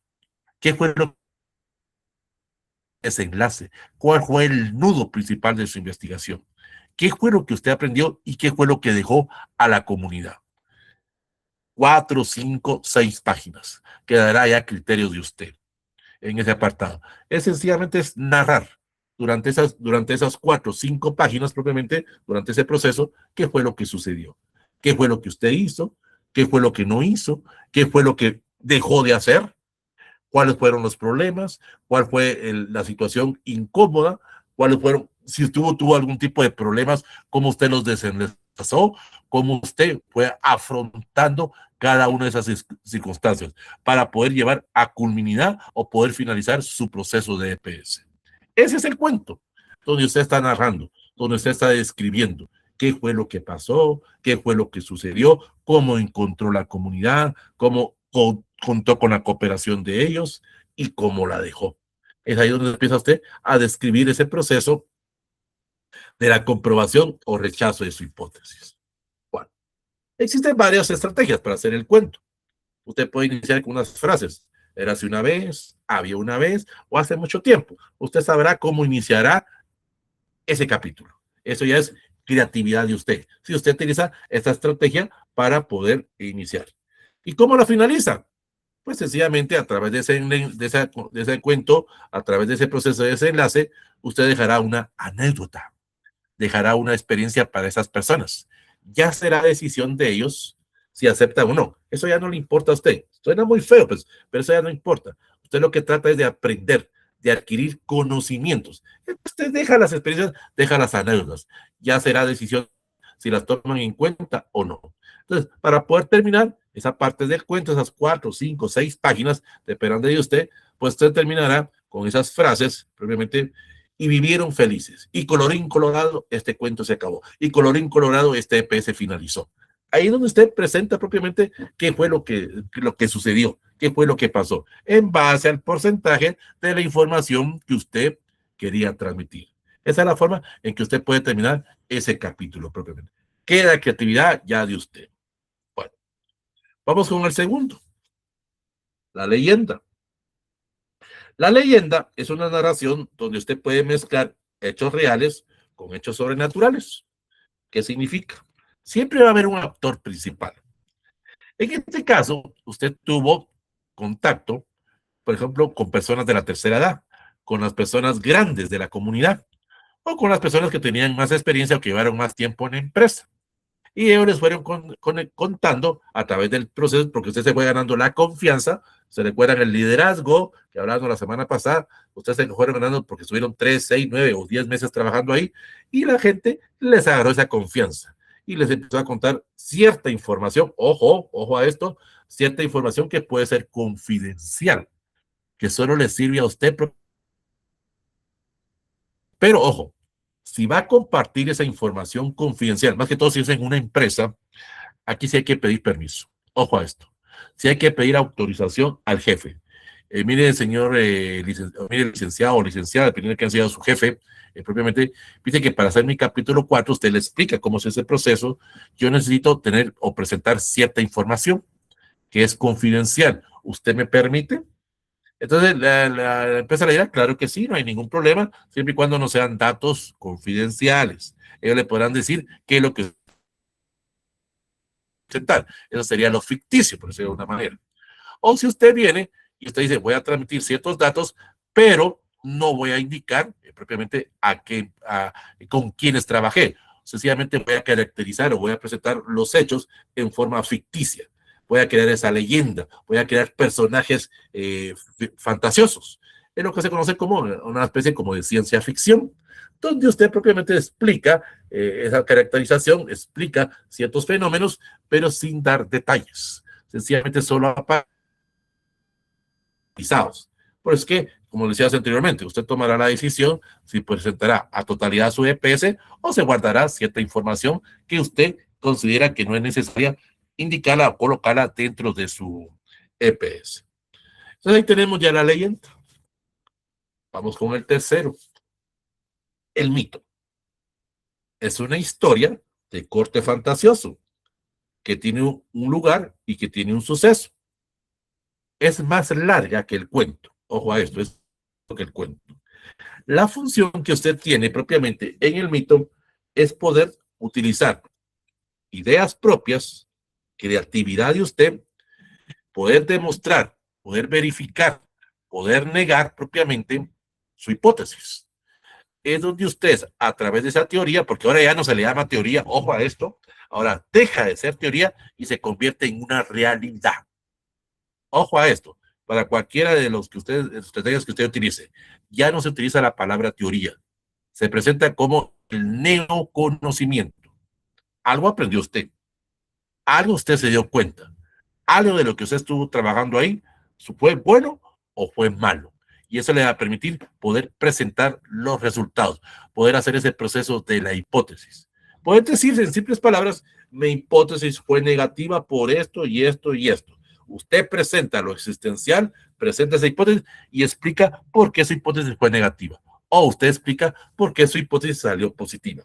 ¿Qué fue lo ese enlace? ¿Cuál fue el nudo principal de su investigación? ¿Qué fue lo que usted aprendió y qué fue lo que dejó a la comunidad? 4, 5, 6 páginas. Quedará ya a criterio de usted en ese apartado. Es sencillamente es narrar durante esas 4 o 5 páginas propiamente, durante ese proceso, qué fue lo que sucedió, qué fue lo que usted hizo, qué fue lo que no hizo, qué fue lo que dejó de hacer, cuáles fueron los problemas, cuál fue la situación incómoda, cuáles fueron, si tuvo algún tipo de problemas, cómo usted los desenlazó, cómo usted fue afrontando cada una de esas circunstancias para poder llevar a culminidad o poder finalizar su proceso de EPS. Ese es el cuento donde usted está narrando, donde usted está describiendo qué fue lo que pasó, qué fue lo que sucedió, cómo encontró la comunidad, cómo contó con la cooperación de ellos y cómo la dejó. Es ahí donde empieza usted a describir ese proceso de la comprobación o rechazo de su hipótesis. Bueno, existen varias estrategias para hacer el cuento. Usted puede iniciar con unas frases. Érase una vez, había una vez o hace mucho tiempo. Usted sabrá cómo iniciará ese capítulo. Eso ya es creatividad de usted. Si usted utiliza esta estrategia para poder iniciar. ¿Y cómo la finaliza? Pues sencillamente a través de ese cuento, a través de ese proceso de desenlace, usted dejará una anécdota, dejará una experiencia para esas personas. Ya será decisión de ellos si aceptan o no. Eso ya no le importa a usted. Suena muy feo, pues, pero eso ya no importa. Usted lo que trata es de aprender, de adquirir conocimientos. Usted deja las experiencias, deja las anécdotas. Ya será decisión si las toman en cuenta o no. Entonces, para poder terminar esa parte del cuento, esas 4, 5, 6 páginas, dependiendo de usted, pues usted terminará con esas frases, probablemente, y vivieron felices. Y colorín colorado, este cuento se acabó. Y colorín colorado, este EPS finalizó. Ahí es donde usted presenta propiamente qué fue lo que sucedió, qué fue lo que pasó, en base al porcentaje de la información que usted quería transmitir. Esa es la forma en que usted puede terminar ese capítulo propiamente. Queda creatividad ya de usted. Bueno, vamos con el segundo, la leyenda. La leyenda es una narración donde usted puede mezclar hechos reales con hechos sobrenaturales. ¿Qué significa? Siempre va a haber un actor principal. En este caso, usted tuvo contacto, por ejemplo, con personas de la tercera edad, con las personas grandes de la comunidad o con las personas que tenían más experiencia o que llevaron más tiempo en la empresa. Y ellos les fueron contando a través del proceso, porque usted se fue ganando la confianza, se recuerdan el liderazgo que hablamos la semana pasada, ustedes se fueron ganando porque estuvieron 3, 6, 9 o 10 meses trabajando ahí y la gente les agarró esa confianza y les empezó a contar cierta información, ojo a esto, cierta información que puede ser confidencial, que solo le sirve a usted, pero ojo, si va a compartir esa información confidencial, más que todo si es en una empresa, aquí sí hay que pedir permiso. Ojo a esto. Sí hay que pedir autorización al jefe. Mire, señor mire, licenciado o licenciada, dependiendo de quién sea su jefe, propiamente, dice que para hacer mi capítulo 4, usted le explica cómo es ese proceso. Yo necesito tener o presentar cierta información que es confidencial. ¿Usted me permite? Entonces, la empresa le dirá, claro que sí, no hay ningún problema, siempre y cuando no sean datos confidenciales. Ellos le podrán decir qué es lo que presentar. Eso sería lo ficticio, por decirlo de una manera. O si usted viene y usted dice, voy a transmitir ciertos datos, pero no voy a indicar propiamente con quienes trabajé. Sencillamente voy a caracterizar o voy a presentar los hechos en forma ficticia. Voy a crear esa leyenda, voy a crear personajes fantasiosos. Es lo que se conoce como una especie como de ciencia ficción, donde usted propiamente explica esa caracterización, explica ciertos fenómenos, pero sin dar detalles. Sencillamente solo pisados. Pues que, como decías anteriormente, usted tomará la decisión si presentará a totalidad su EPS o se guardará cierta información que usted considera que no es necesaria indicarla o colocarla dentro de su EPS. Entonces ahí tenemos ya la leyenda. Vamos con el tercero. El mito. Es una historia de corte fantasioso que tiene un lugar y que tiene un suceso. Es más larga que el cuento. Ojo a esto, es que el cuento. La función que usted tiene propiamente en el mito es poder utilizar ideas propias, creatividad de usted, poder demostrar, poder verificar, poder negar propiamente su hipótesis. Es donde usted, a través de esa teoría, porque ahora ya no se le llama teoría, ojo a esto, ahora deja de ser teoría y se convierte en una realidad. Ojo a esto, para cualquiera de los que usted, estrategias que usted utilice, ya no se utiliza la palabra teoría, se presenta como el neoconocimiento. Algo aprendió usted, algo usted se dio cuenta, algo de lo que usted estuvo trabajando ahí, fue bueno o fue malo. Y eso le va a permitir poder presentar los resultados, poder hacer ese proceso de la hipótesis. Poder decir en simples palabras, mi hipótesis fue negativa por esto y esto y esto. Usted presenta lo existencial, presenta esa hipótesis y explica por qué su hipótesis fue negativa. O usted explica por qué su hipótesis salió positiva.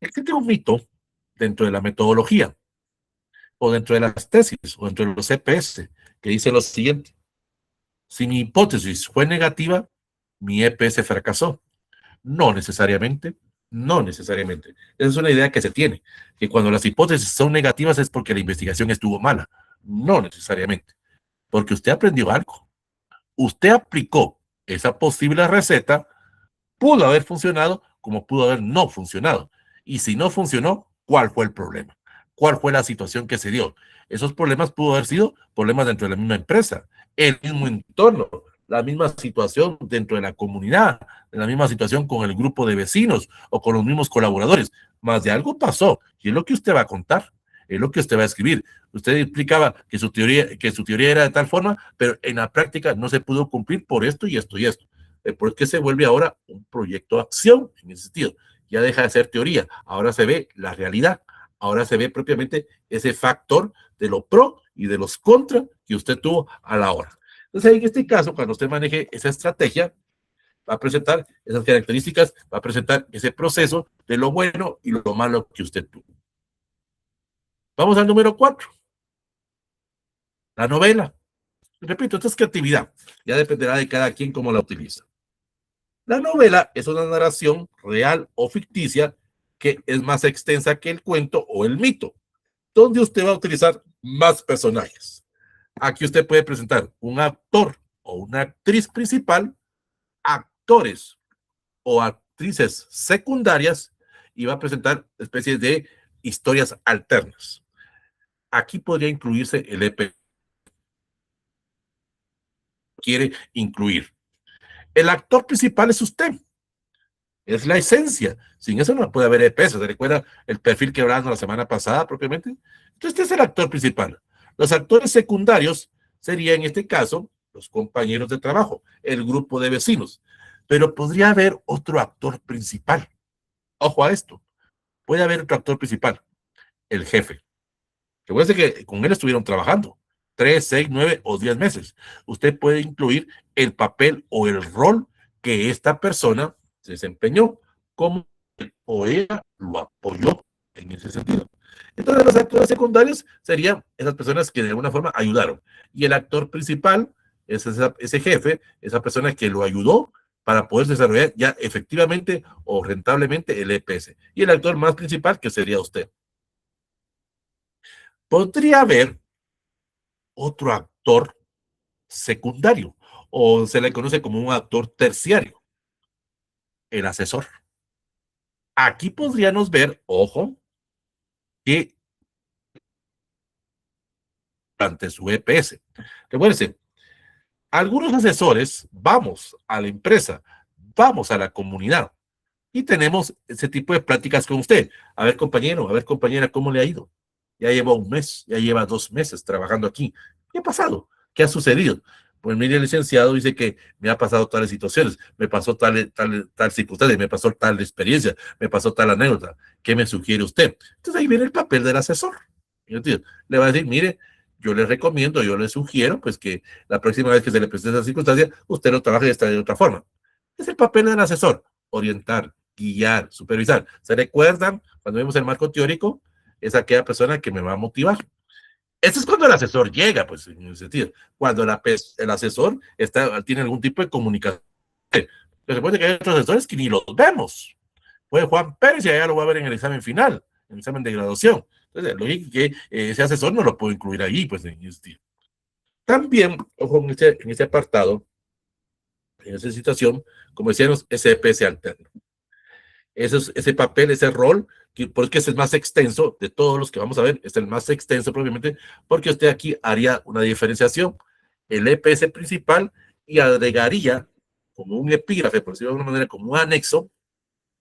Existe un mito dentro de la metodología o dentro de las tesis o dentro de los EPS que dice lo siguiente: si mi hipótesis fue negativa, mi EPS fracasó. No necesariamente, no necesariamente. Esa es una idea que se tiene, que cuando las hipótesis son negativas es porque la investigación estuvo mala. No necesariamente, porque usted aprendió algo. Usted aplicó esa posible receta, pudo haber funcionado como pudo haber no funcionado. Y si no funcionó, ¿cuál fue el problema? ¿Cuál fue la situación que se dio? Esos problemas pudo haber sido problemas dentro de la misma empresa, el mismo entorno, la misma situación dentro de la comunidad, la misma situación con el grupo de vecinos o con los mismos colaboradores. Más de algo pasó y es lo que usted va a contar, es lo que usted va a escribir. Usted explicaba que su teoría era de tal forma, pero en la práctica no se pudo cumplir por esto y esto y esto. ¿Por qué se vuelve ahora un proyecto de acción en ese sentido? Ya deja de ser teoría, ahora se ve la realidad, ahora se ve propiamente ese factor de lo pro y de los contra que usted tuvo a la hora. Entonces, en este caso, cuando usted maneje esa estrategia, va a presentar esas características, va a presentar ese proceso de lo bueno y lo malo que usted tuvo. Vamos al número 4, la novela. Repito, esto es creatividad, ya dependerá de cada quien cómo la utiliza. La novela es una narración real o ficticia que es más extensa que el cuento o el mito, donde usted va a utilizar más personajes. Aquí usted puede presentar un actor o una actriz principal, actores o actrices secundarias y va a presentar especies de historias alternas. Aquí podría incluirse el EP que quiere incluir. El actor principal es usted, es la esencia. Sin eso no puede haber EPS. ¿Se recuerda el perfil que hablamos la semana pasada propiamente? Entonces, este es el actor principal. Los actores secundarios serían, en este caso, los compañeros de trabajo, el grupo de vecinos. Pero podría haber otro actor principal. Ojo a esto. Puede haber otro actor principal, el jefe. Recuerde que con él estuvieron trabajando 3, 6, 9 o 10 meses. Usted puede incluir el papel o el rol que esta persona se desempeñó, como él o ella lo apoyó en ese sentido. Entonces, los actores secundarios serían esas personas que de alguna forma ayudaron. Y el actor principal es ese jefe, esa persona que lo ayudó para poder desarrollar ya efectivamente o rentablemente el EPS. Y el actor más principal, que sería usted. Podría haber otro actor secundario o se le conoce como un actor terciario, el asesor. Aquí podríamos ver, ojo, que ante su EPS. Recuérdense, algunos asesores vamos a la empresa, vamos a la comunidad y tenemos ese tipo de pláticas con usted. A ver, compañero, a ver, compañera, ¿cómo le ha ido? Ya lleva un mes, ya lleva 2 meses trabajando aquí. ¿Qué ha pasado? ¿Qué ha sucedido? Pues mire, licenciado, dice que me ha pasado tales situaciones, me pasó tal circunstancia, me pasó tal experiencia, me pasó tal anécdota. ¿Qué me sugiere usted? Entonces ahí viene el papel del asesor. ¿Entiendes? Le va a decir, mire, yo le recomiendo, yo le sugiero, pues que la próxima vez que se le presente esa circunstancia, usted lo trabaje de otra forma. Es el papel del asesor, orientar, guiar, supervisar. ¿Se recuerdan cuando vemos el marco teórico? Es aquella persona que me va a motivar. Eso es cuando el asesor llega, pues, en ese sentido. Cuando el asesor tiene algún tipo de comunicación. Pero se puede que hay otros asesores que ni los vemos. Puede Juan Pérez y allá lo va a ver en el examen final, en el examen de graduación. Entonces, lógico que ese asesor no lo puedo incluir ahí, pues, en este. También, ojo, en ese apartado, en esa situación, como decíamos, ese EPS alterno. Ese papel, ese rol, porque es el más extenso de todos los que vamos a ver, es el más extenso probablemente, porque usted aquí haría una diferenciación, el EPS principal, y agregaría como un epígrafe, por decirlo de alguna manera, como un anexo,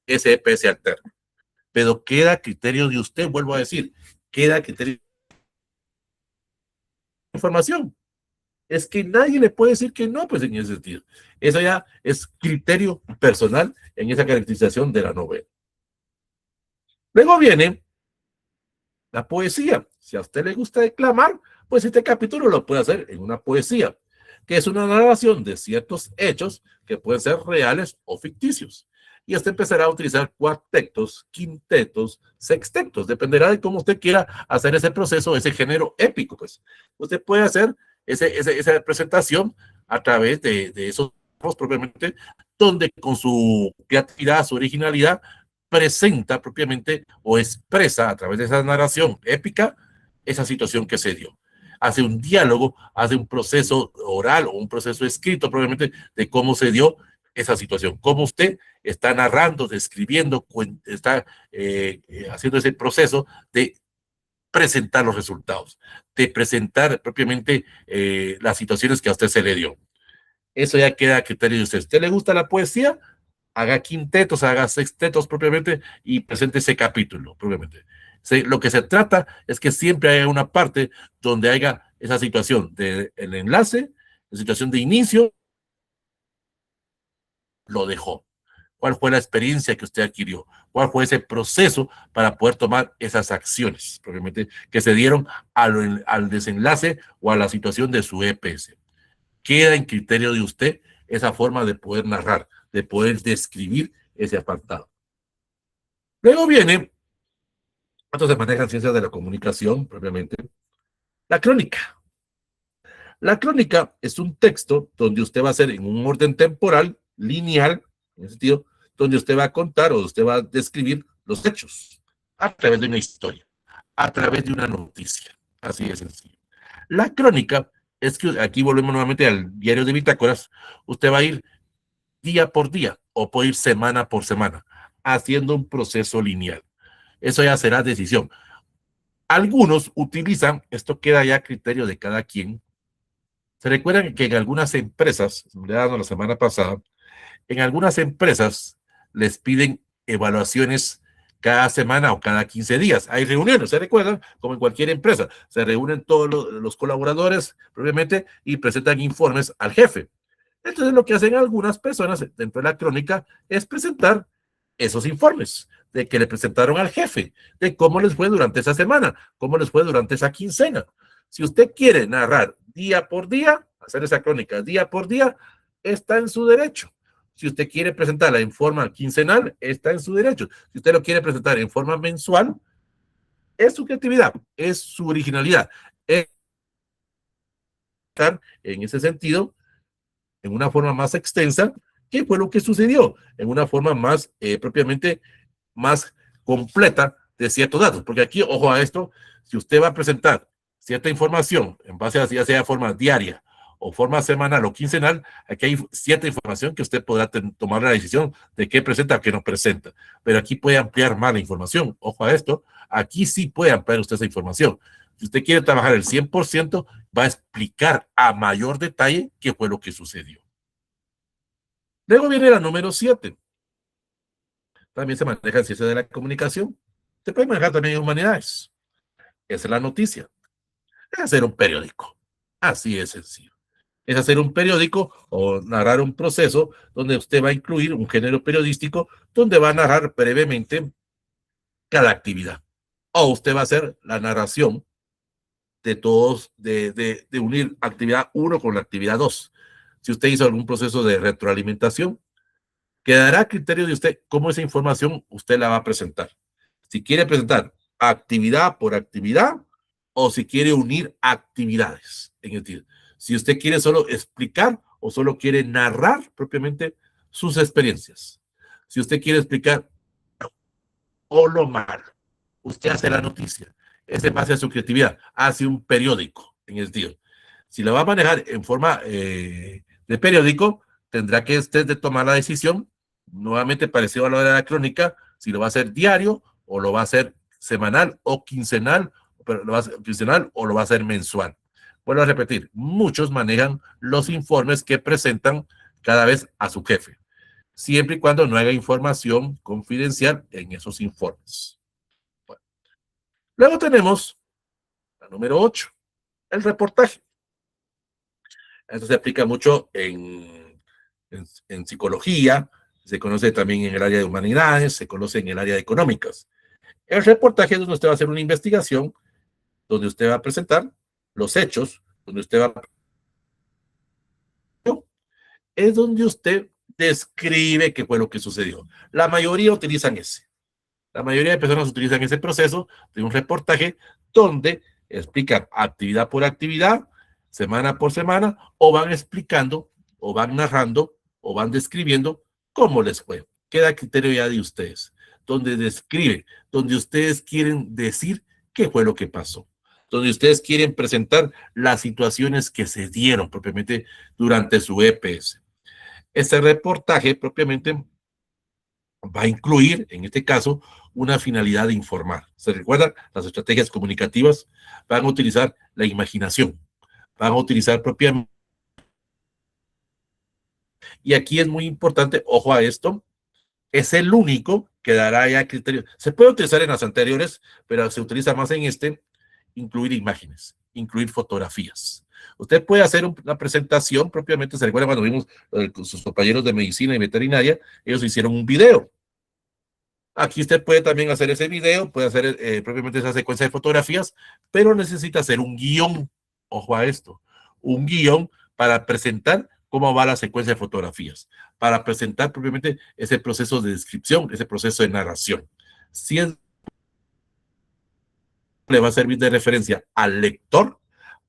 ese EPS alterno. Pero queda a criterio de usted, vuelvo a decir, queda a criterio de información. Es que nadie le puede decir que no, pues en ese sentido. Eso ya es criterio personal en esa caracterización de la novela. Luego viene la poesía. Si a usted le gusta declamar, pues este capítulo lo puede hacer en una poesía, que es una narración de ciertos hechos que pueden ser reales o ficticios. Y usted empezará a utilizar cuartetos, quintetos, sextetos, dependerá de cómo usted quiera hacer ese proceso, ese género épico. Pues usted puede hacer esa presentación a través de esos propiamente, donde con su creatividad, su originalidad, presenta propiamente o expresa a través de esa narración épica esa situación que se dio. Hace un diálogo, hace un proceso oral o un proceso escrito probablemente de cómo se dio esa situación, cómo usted está narrando, describiendo, está haciendo ese proceso de presentar los resultados, de presentar propiamente las situaciones que a usted se le dio. Eso ya queda a criterio de usted. ¿A usted le gusta la poesía? Haga quintetos, haga sextetos propiamente y presente ese capítulo propiamente. Lo que se trata es que siempre haya una parte donde haya esa situación del enlace, la situación de inicio, lo dejó. ¿Cuál fue la experiencia que usted adquirió? ¿Cuál fue ese proceso para poder tomar esas acciones propiamente que se dieron al desenlace o a la situación de su EPS? Queda en criterio de usted esa forma de poder narrar, de poder describir ese apartado. Luego viene, cuando se manejan ciencias de la comunicación, propiamente, la crónica. La crónica es un texto donde usted va a hacer en un orden temporal, lineal, en ese sentido, donde usted va a contar o usted va a describir los hechos a través de una historia, a través de una noticia. Así de sencillo. La crónica es que aquí volvemos nuevamente al diario de bitácoras. Usted va a ir día por día o puede ir semana por semana, haciendo un proceso lineal. Eso ya será decisión. Algunos utilizan, esto queda ya a criterio de cada quien. Se recuerdan que en algunas empresas, le dado la semana pasada, en algunas empresas les piden evaluaciones cada semana o cada 15 días. Hay reuniones, ¿se recuerdan? Como en cualquier empresa. Se reúnen todos los colaboradores previamente y presentan informes al jefe. Entonces lo que hacen algunas personas dentro de la crónica es presentar esos informes de que le presentaron al jefe, de cómo les fue durante esa semana, cómo les fue durante esa quincena. Si usted quiere narrar día por día, hacer esa crónica día por día, está en su derecho. Si usted quiere presentarla en forma quincenal, está en su derecho. Si usted lo quiere presentar en forma mensual, es su creatividad, es su originalidad. En ese sentido, en una forma más extensa, qué fue lo que sucedió, en una forma más propiamente más completa de ciertos datos. Porque aquí, ojo a esto, si usted va a presentar cierta información en base a ya sea forma diaria o forma semanal o quincenal, aquí hay cierta información que usted podrá tomar la decisión de qué presenta o qué no presenta. Pero aquí puede ampliar más la información. Ojo a esto, aquí sí puede ampliar usted esa información. Si usted quiere trabajar el 100%, va a explicar a mayor detalle qué fue lo que sucedió. Luego viene la número 7. También se maneja en ciencia de la comunicación. Se puede manejar también en humanidades. Esa es la noticia. Es hacer un periódico. Así es sencillo. es hacer un periódico o narrar un proceso donde usted va a incluir un género periodístico donde va a narrar brevemente cada actividad. O usted va a hacer la narración de todos, de unir actividad 1 con la actividad 2. Si usted hizo algún proceso de retroalimentación, quedará a criterio de usted cómo esa información usted la va a presentar. Si quiere presentar actividad por actividad o si quiere unir actividades. Es decir, si usted quiere solo explicar o solo quiere narrar propiamente sus experiencias. Si usted quiere explicar o lo malo, usted hace la noticia. Es en base a su creatividad. Hace un periódico en el sentido. Si lo va a manejar en forma de periódico, tendrá que usted de tomar la decisión, nuevamente parecido a lo de la crónica, si lo va a hacer diario o lo va a hacer semanal o quincenal, pero lo va a hacer quincenal o lo va a hacer mensual. Vuelvo a repetir, muchos manejan los informes que presentan cada vez a su jefe, siempre y cuando no haya información confidencial en esos informes. Bueno. Luego tenemos la número 8, el reportaje. Esto se aplica mucho en psicología, se conoce también en el área de humanidades, se conoce en el área de económicas. El reportaje es donde usted va a hacer una investigación, donde usted va a presentar los hechos, donde usted va a... es donde usted describe qué fue lo que sucedió. La mayoría utilizan ese. La mayoría de personas utilizan ese proceso de un reportaje donde explican actividad por actividad, semana por semana, o van explicando, o van narrando, o van describiendo cómo les fue. Queda a criterio ya de ustedes, donde describe, donde ustedes quieren decir qué fue lo que pasó, donde ustedes quieren presentar las situaciones que se dieron propiamente durante su EPS. Este reportaje propiamente va a incluir, en este caso, una finalidad de informar. ¿Se recuerdan? Las estrategias comunicativas van a utilizar la imaginación, van a utilizar propiamente. Y aquí es muy importante, ojo a esto, es el único que dará ya criterio. Se puede utilizar en las anteriores, pero se utiliza más en este, incluir imágenes, incluir fotografías. Usted puede hacer una presentación propiamente, se recuerda cuando vimos con sus compañeros de medicina y veterinaria, ellos hicieron un video. Aquí usted puede también hacer ese video, puede hacer propiamente esa secuencia de fotografías, pero necesita hacer un guión. Ojo a esto, un guión para presentar cómo va la secuencia de fotografías, para presentar propiamente ese proceso de descripción, ese proceso de narración. Si es, le va a servir de referencia al lector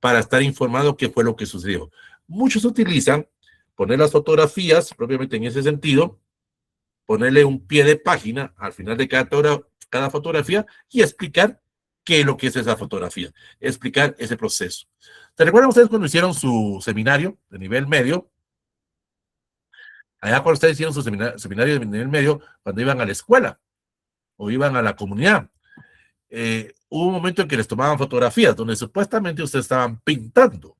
para estar informado qué fue lo que sucedió. Muchos utilizan poner las fotografías propiamente en ese sentido, ponerle un pie de página al final de cada fotografía y explicar qué es lo que es esa fotografía, explicar ese proceso. ¿Se recuerdan ustedes cuando hicieron su seminario de nivel medio? Allá cuando ustedes hicieron su seminario de nivel medio, cuando iban a la escuela o iban a la comunidad, hubo un momento en que les tomaban fotografías donde supuestamente ustedes estaban pintando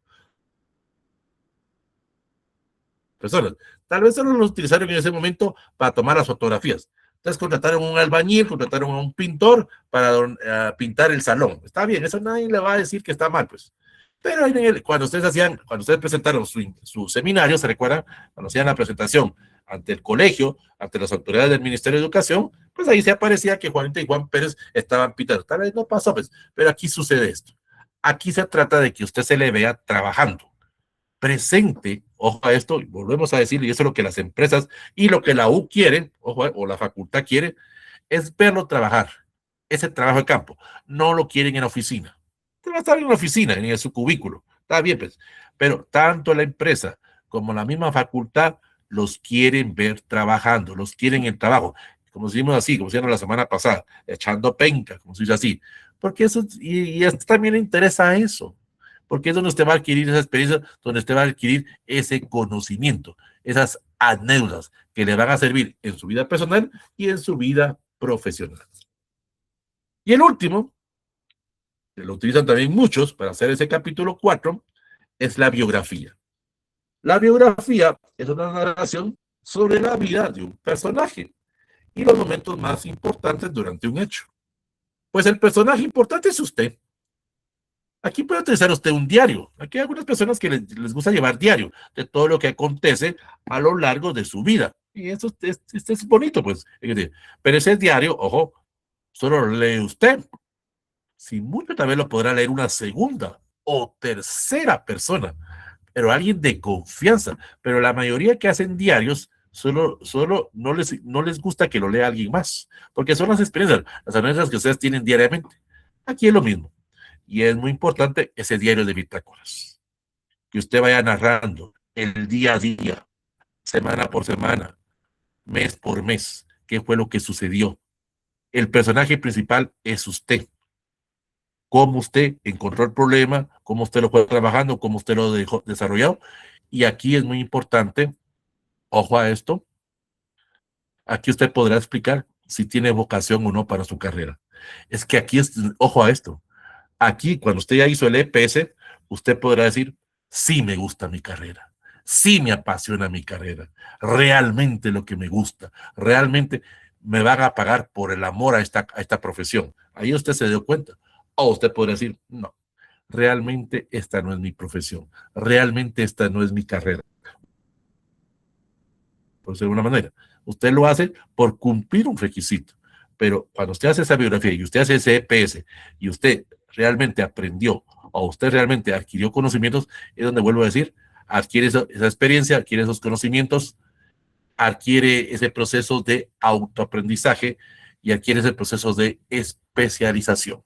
personas. Tal vez solo los utilizaron en ese momento para tomar las fotografías. Entonces contrataron a un albañil, contrataron a un pintor para pintar el salón. Está bien, eso nadie le va a decir que está mal, pues. Pero cuando ustedes presentaron su seminario, ¿se recuerdan? Cuando hacían la presentación ante el colegio, ante las autoridades del Ministerio de Educación, pues ahí se aparecía que Juanita y Juan Pérez estaban pintando. Tal vez no pasó, pues, pero aquí sucede esto. Aquí se trata de que usted se le vea trabajando presente, ojo a esto, volvemos a decir, y eso es lo que las empresas y lo que la U quiere, ojo, o la facultad quiere, es verlo trabajar, ese trabajo de campo. No lo quieren en la oficina. Usted va a estar en la oficina, en su cubículo, está bien, pues, pero tanto la empresa como la misma facultad los quieren ver trabajando, los quieren en trabajo, como decimos así, como decíamos la semana pasada, echando penca, como se dice así, porque eso, y a usted también le interesa eso, porque es donde usted va a adquirir esa experiencia, donde usted va a adquirir ese conocimiento, esas anécdotas que le van a servir en su vida personal y en su vida profesional. Y el último, que lo utilizan también muchos para hacer ese capítulo 4, es la biografía. La biografía es una narración sobre la vida de un personaje y los momentos más importantes durante un hecho. Pues el personaje importante es usted. Aquí puede utilizar usted un diario. Aquí hay algunas personas que les gusta llevar diario de todo lo que acontece a lo largo de su vida. Y eso es bonito, pues. Pero ese diario, ojo, solo lo lee usted. Si mucho, también lo podrá leer una segunda o tercera persona, pero alguien de confianza. Pero la mayoría que hacen diarios solo no les gusta que lo lea alguien más, porque son las experiencias que ustedes tienen diariamente. Aquí es lo mismo. Y es muy importante ese diario de bitácoras, que usted vaya narrando el día a día, semana por semana, mes por mes, qué fue lo que sucedió. El personaje principal es usted. Cómo usted encontró el problema, cómo usted lo fue trabajando, cómo usted lo dejó desarrollado. Y aquí es muy importante, ojo a esto, aquí usted podrá explicar si tiene vocación o no para su carrera. Es que aquí es, ojo a esto, aquí cuando usted ya hizo el EPS, usted podrá decir, sí me gusta mi carrera, sí me apasiona mi carrera, realmente lo que me gusta, realmente me van a pagar por el amor a esta profesión. Ahí usted se dio cuenta. O usted podrá decir, no, realmente esta no es mi profesión, realmente esta no es mi carrera, por decirlo de alguna manera. Usted lo hace por cumplir un requisito, pero cuando usted hace esa biografía y usted hace ese EPS y usted realmente aprendió o usted realmente adquirió conocimientos, es donde vuelvo a decir, adquiere esa experiencia, adquiere esos conocimientos, adquiere ese proceso de autoaprendizaje y adquiere ese proceso de especialización.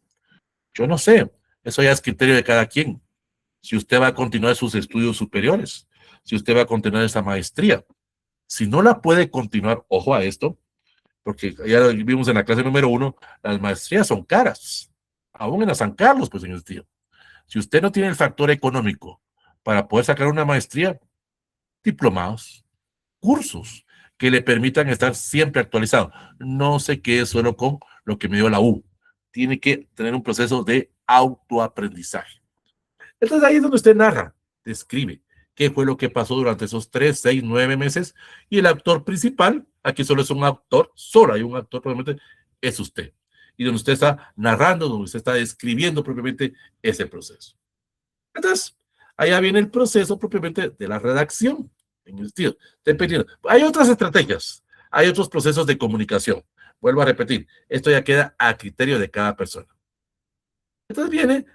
Yo no sé, eso ya es criterio de cada quien. Si usted va a continuar sus estudios superiores, si usted va a continuar esa maestría. Si no la puede continuar, ojo a esto, porque ya lo vimos en la clase número 1, las maestrías son caras, aún en la San Carlos, pues en el tío. Si usted no tiene el factor económico para poder sacar una maestría, diplomados, cursos que le permitan estar siempre actualizado. No se quede solo con lo que me dio la U. Tiene que tener un proceso de autoaprendizaje. Entonces ahí es donde usted narra, describe qué fue lo que pasó durante esos 3, 6, 9 meses y el actor principal, aquí solo es un actor, solo hay un actor probablemente, es usted. Y donde usted está narrando, donde usted está describiendo propiamente ese proceso. Entonces, allá viene el proceso propiamente de la redacción, en el sentido, dependiendo. Hay otras estrategias, hay otros procesos de comunicación. Vuelvo a repetir, esto ya queda a criterio de cada persona. Entonces viene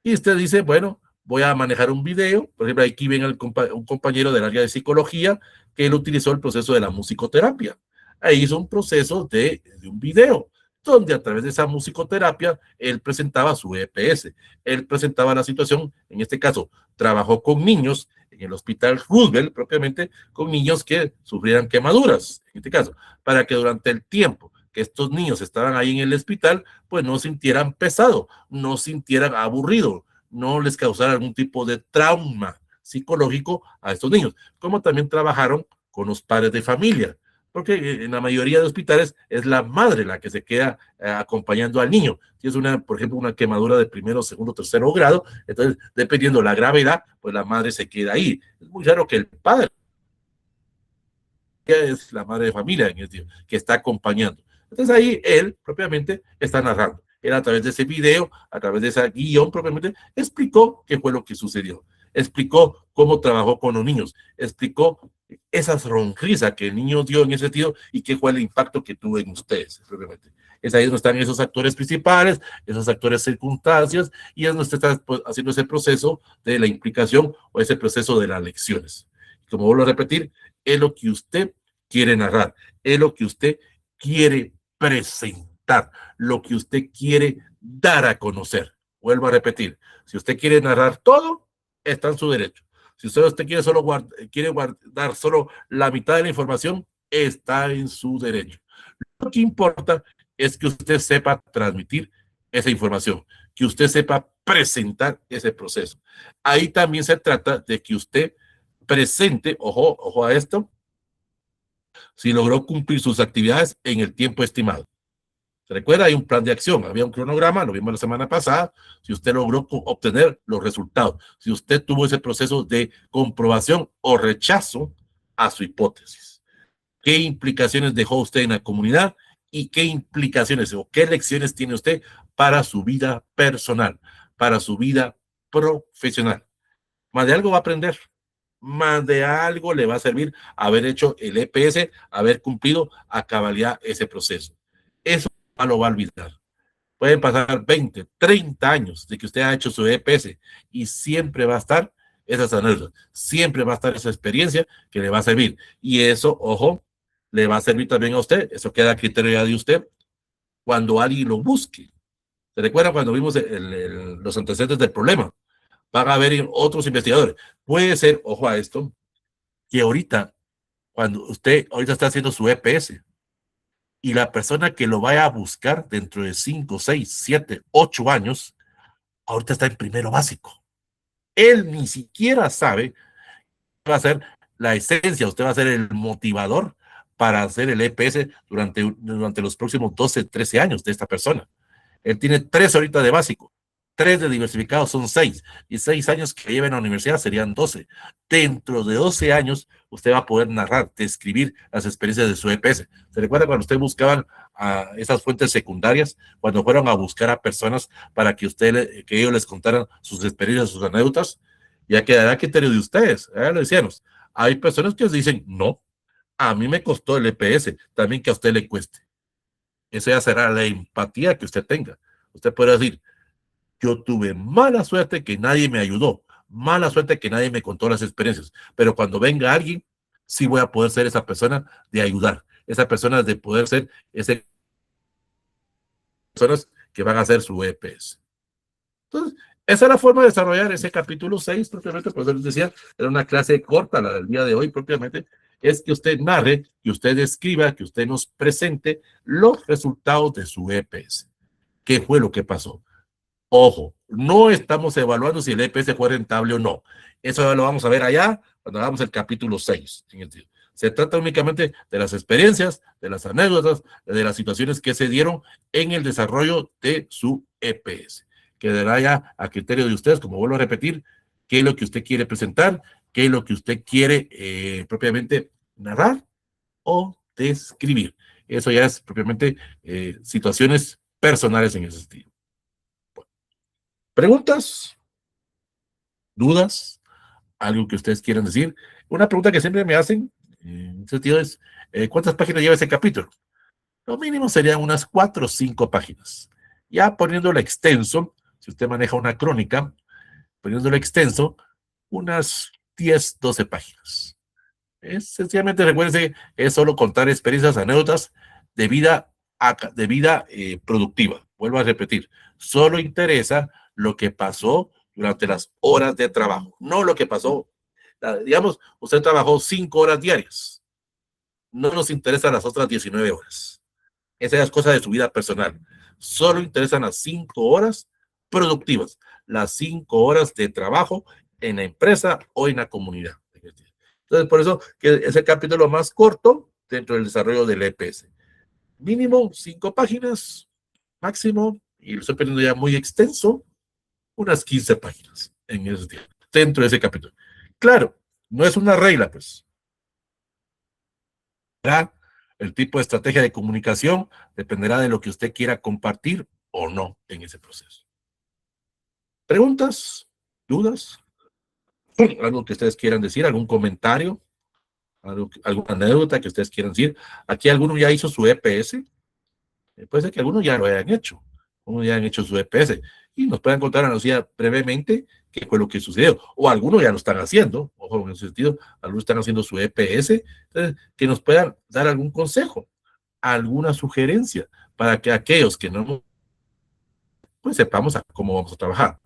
y usted dice, bueno, voy a manejar un video. Por ejemplo, aquí viene un compañero del área de psicología que él utilizó el proceso de la musicoterapia. Ahí hizo un proceso de un video donde a través de esa musicoterapia él presentaba su EPS. Él presentaba la situación, en este caso, trabajó con niños en el hospital Roosevelt, propiamente con niños que sufrieran quemaduras, en este caso, para que durante el tiempo que estos niños estaban ahí en el hospital, pues no sintieran pesado, no sintieran aburrido, no les causara algún tipo de trauma psicológico a estos niños, como también trabajaron con los padres de familia, porque en la mayoría de hospitales es la madre la que se queda acompañando al niño. Si es por ejemplo, una quemadura de primero, segundo, tercero grado, entonces dependiendo la gravedad, pues la madre se queda ahí. Es muy raro que el padre es la madre de familia en el que está acompañando. Entonces ahí él propiamente está narrando. Él a través de ese video, a través de ese guión propiamente, explicó qué fue lo que sucedió. Explicó cómo trabajó con los niños. Explicó esa sonrisa que el niño dio en ese sentido y qué fue el impacto que tuvo en ustedes. Propiamente. Es ahí donde están esos actores principales, esos actores circunstancias, y es donde usted está haciendo ese proceso de la implicación o ese proceso de las lecciones. Como vuelvo a repetir, es lo que usted quiere narrar, es lo que usted quiere presentar, lo que usted quiere dar a conocer. Vuelvo a repetir, si usted quiere narrar todo, está en su derecho. Si usted quiere quiere guardar solo la mitad de la información, está en su derecho. Lo que importa es que usted sepa transmitir esa información, que usted sepa presentar ese proceso. Ahí también se trata de que usted presente, ojo a esto, si logró cumplir sus actividades en el tiempo estimado. ¿Se recuerda? Hay un plan de acción, había un cronograma, lo vimos la semana pasada, si usted logró obtener los resultados, si usted tuvo ese proceso de comprobación o rechazo a su hipótesis. ¿Qué implicaciones dejó usted en la comunidad y qué implicaciones o qué lecciones tiene usted para su vida personal, para su vida profesional. Más de algo va a aprender, más de algo le va a servir haber hecho el EPS, haber cumplido a cabalidad ese proceso. Eso no lo va a olvidar. Pueden pasar 20, 30 años de que usted ha hecho su EPS y siempre va a estar esas anécdotas, siempre va a estar esa experiencia que le va a servir. Y eso, ojo, le va a servir también a usted. Eso queda a criterio ya de usted cuando alguien lo busque. ¿Se recuerda cuando vimos los antecedentes del problema? Van a haber otros investigadores. Puede ser, ojo a esto, que ahorita, cuando usted ahorita está haciendo su EPS y la persona que lo vaya a buscar dentro de 5, 6, 7, 8 años, ahorita está en primero básico. Él ni siquiera sabe qué va a ser la esencia, usted va a ser el motivador para hacer el EPS durante los próximos 12, 13 años de esta persona. Él tiene 3 ahorita de básico, 3 de diversificado son 6, y 6 años que lleva en la universidad serían 12. Dentro de 12 años, usted va a poder narrar, describir las experiencias de su EPS. ¿Se recuerda cuando usted buscaban a esas fuentes secundarias, cuando fueron a buscar a personas para que ellos les contaran sus experiencias, sus anécdotas? Ya quedará a criterio de ustedes, lo decíamos. Hay personas que dicen, no, a mí me costó el EPS, también que a usted le cueste. Esa ya será la empatía que usted tenga. Usted puede decir, yo tuve mala suerte que nadie me ayudó, mala suerte que nadie me contó las experiencias, pero cuando venga alguien, sí voy a poder ser esa persona de ayudar, esa persona de poder ser esas personas que van a hacer su EPS. Entonces, esa es la forma de desarrollar ese capítulo 6, propiamente, por eso les decía, era una clase corta, la del día de hoy, propiamente, es que usted narre, que usted escriba, que usted nos presente los resultados de su EPS. ¿Qué fue lo que pasó? Ojo, no estamos evaluando si el EPS fue rentable o no. Eso lo vamos a ver allá cuando hagamos el capítulo 6. Se trata únicamente de las experiencias, de las anécdotas, de las situaciones que se dieron en el desarrollo de su EPS. Quedará ya a criterio de ustedes, como vuelvo a repetir, qué es lo que usted quiere presentar, qué es lo que usted quiere propiamente narrar o describir. Eso ya es propiamente situaciones personales en ese sentido. ¿Preguntas? ¿Dudas? ¿Algo que ustedes quieran decir? Una pregunta que siempre me hacen en ese sentido es, ¿cuántas páginas lleva ese capítulo? Lo mínimo serían unas 4 o 5 páginas. Ya poniéndolo extenso, si usted maneja una crónica, poniéndolo extenso, unas 10, 12 páginas. Sencillamente recuérdense, es solo contar experiencias, anécdotas de vida productiva. Vuelvo a repetir, solo interesa lo que pasó durante las horas de trabajo, no lo que pasó. Digamos, usted trabajó 5 horas diarias, no nos interesan las otras 19 horas. Esa es cosa de su vida personal. Solo interesan las 5 horas productivas, las 5 horas de trabajo en la empresa o en la comunidad. Entonces, por eso que es el capítulo más corto dentro del desarrollo del EPS. Mínimo 5 páginas, máximo, y lo estoy poniendo ya muy extenso, unas 15 páginas en ese tiempo, dentro de ese capítulo. Claro, no es una regla, pues. El tipo de estrategia de comunicación dependerá de lo que usted quiera compartir o no en ese proceso. ¿Preguntas? ¿Dudas? ¿Algo que ustedes quieran decir? ¿Algún comentario? ¿Alguna anécdota que ustedes quieran decir? Aquí alguno ya hizo su EPS. Puede ser que algunos ya lo hayan hecho. Algunos ya han hecho su EPS. Y nos puedan contar brevemente qué fue lo que sucedió. O algunos ya lo están haciendo. Ojo, en ese sentido, algunos están haciendo su EPS. Entonces, que nos puedan dar algún consejo, alguna sugerencia para que aquellos que no, pues sepamos cómo vamos a trabajar.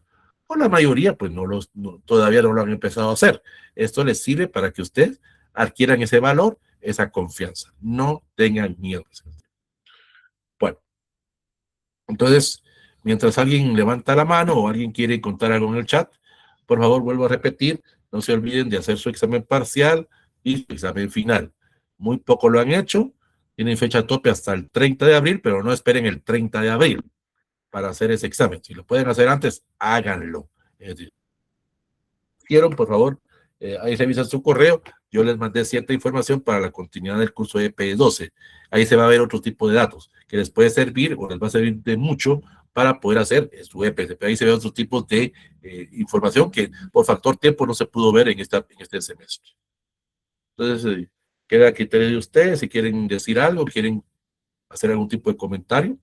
O la mayoría, pues todavía no lo han empezado a hacer. Esto les sirve para que ustedes adquieran ese valor, esa confianza. No tengan miedo. Bueno, entonces, mientras alguien levanta la mano o alguien quiere contar algo en el chat, por favor, vuelvo a repetir, no se olviden de hacer su examen parcial y su examen final. Muy poco lo han hecho, tienen fecha tope hasta el 30 de abril, pero no esperen el 30 de abril para hacer ese examen. Si lo pueden hacer antes, háganlo. Es decir, quiero, por favor, ahí revisan su correo. Yo les mandé cierta información para la continuidad del curso EP12. Ahí se va a ver otro tipo de datos que les puede servir o les va a servir de mucho para poder hacer su EPS. Ahí se ven otros tipos de información que por factor tiempo no se pudo ver en este semestre. Entonces, queda a criterio de ustedes si quieren decir algo, quieren hacer algún tipo de comentario.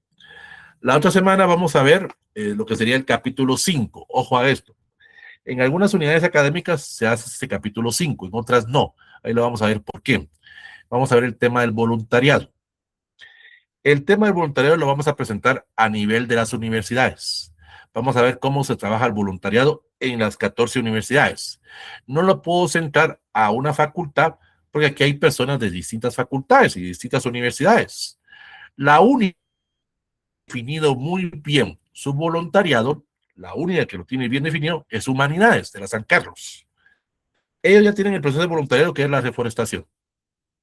La otra semana vamos a ver lo que sería el capítulo 5. Ojo a esto. En algunas unidades académicas se hace este capítulo 5, en otras no. Ahí lo vamos a ver por qué. Vamos a ver el tema del voluntariado. El tema del voluntariado lo vamos a presentar a nivel de las universidades. Vamos a ver cómo se trabaja el voluntariado en las 14 universidades. No lo puedo centrar a una facultad porque aquí hay personas de distintas facultades y distintas universidades. La única definido muy bien su voluntariado, la única que lo tiene bien definido es Humanidades de la San Carlos. Ellos ya tienen el proceso de voluntariado que es la reforestación.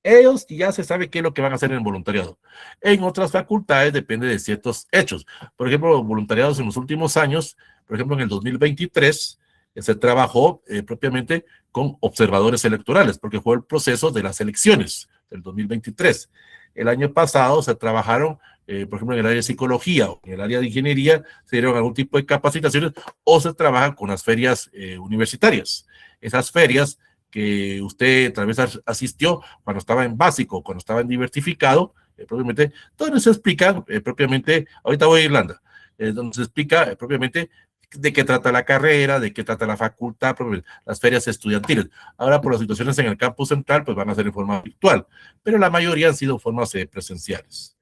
Ellos ya se sabe qué es lo que van a hacer en el voluntariado. En otras facultades depende de ciertos hechos. Por ejemplo, voluntariados en los últimos años, por ejemplo, en el 2023, se trabajó propiamente con observadores electorales, porque fue el proceso de las elecciones del 2023. El año pasado se trabajaron, por ejemplo, en el área de psicología o en el área de ingeniería, se dieron algún tipo de capacitaciones o se trabaja con las ferias universitarias. Esas ferias que usted tal vez asistió cuando estaba en básico, cuando estaba en diversificado, propiamente, donde se explica propiamente, ahorita voy a Irlanda, donde se explica propiamente de qué trata la carrera, de qué trata la facultad, las ferias estudiantiles. Ahora, por las situaciones en el campus central, pues van a ser en forma virtual, pero la mayoría han sido formas presenciales.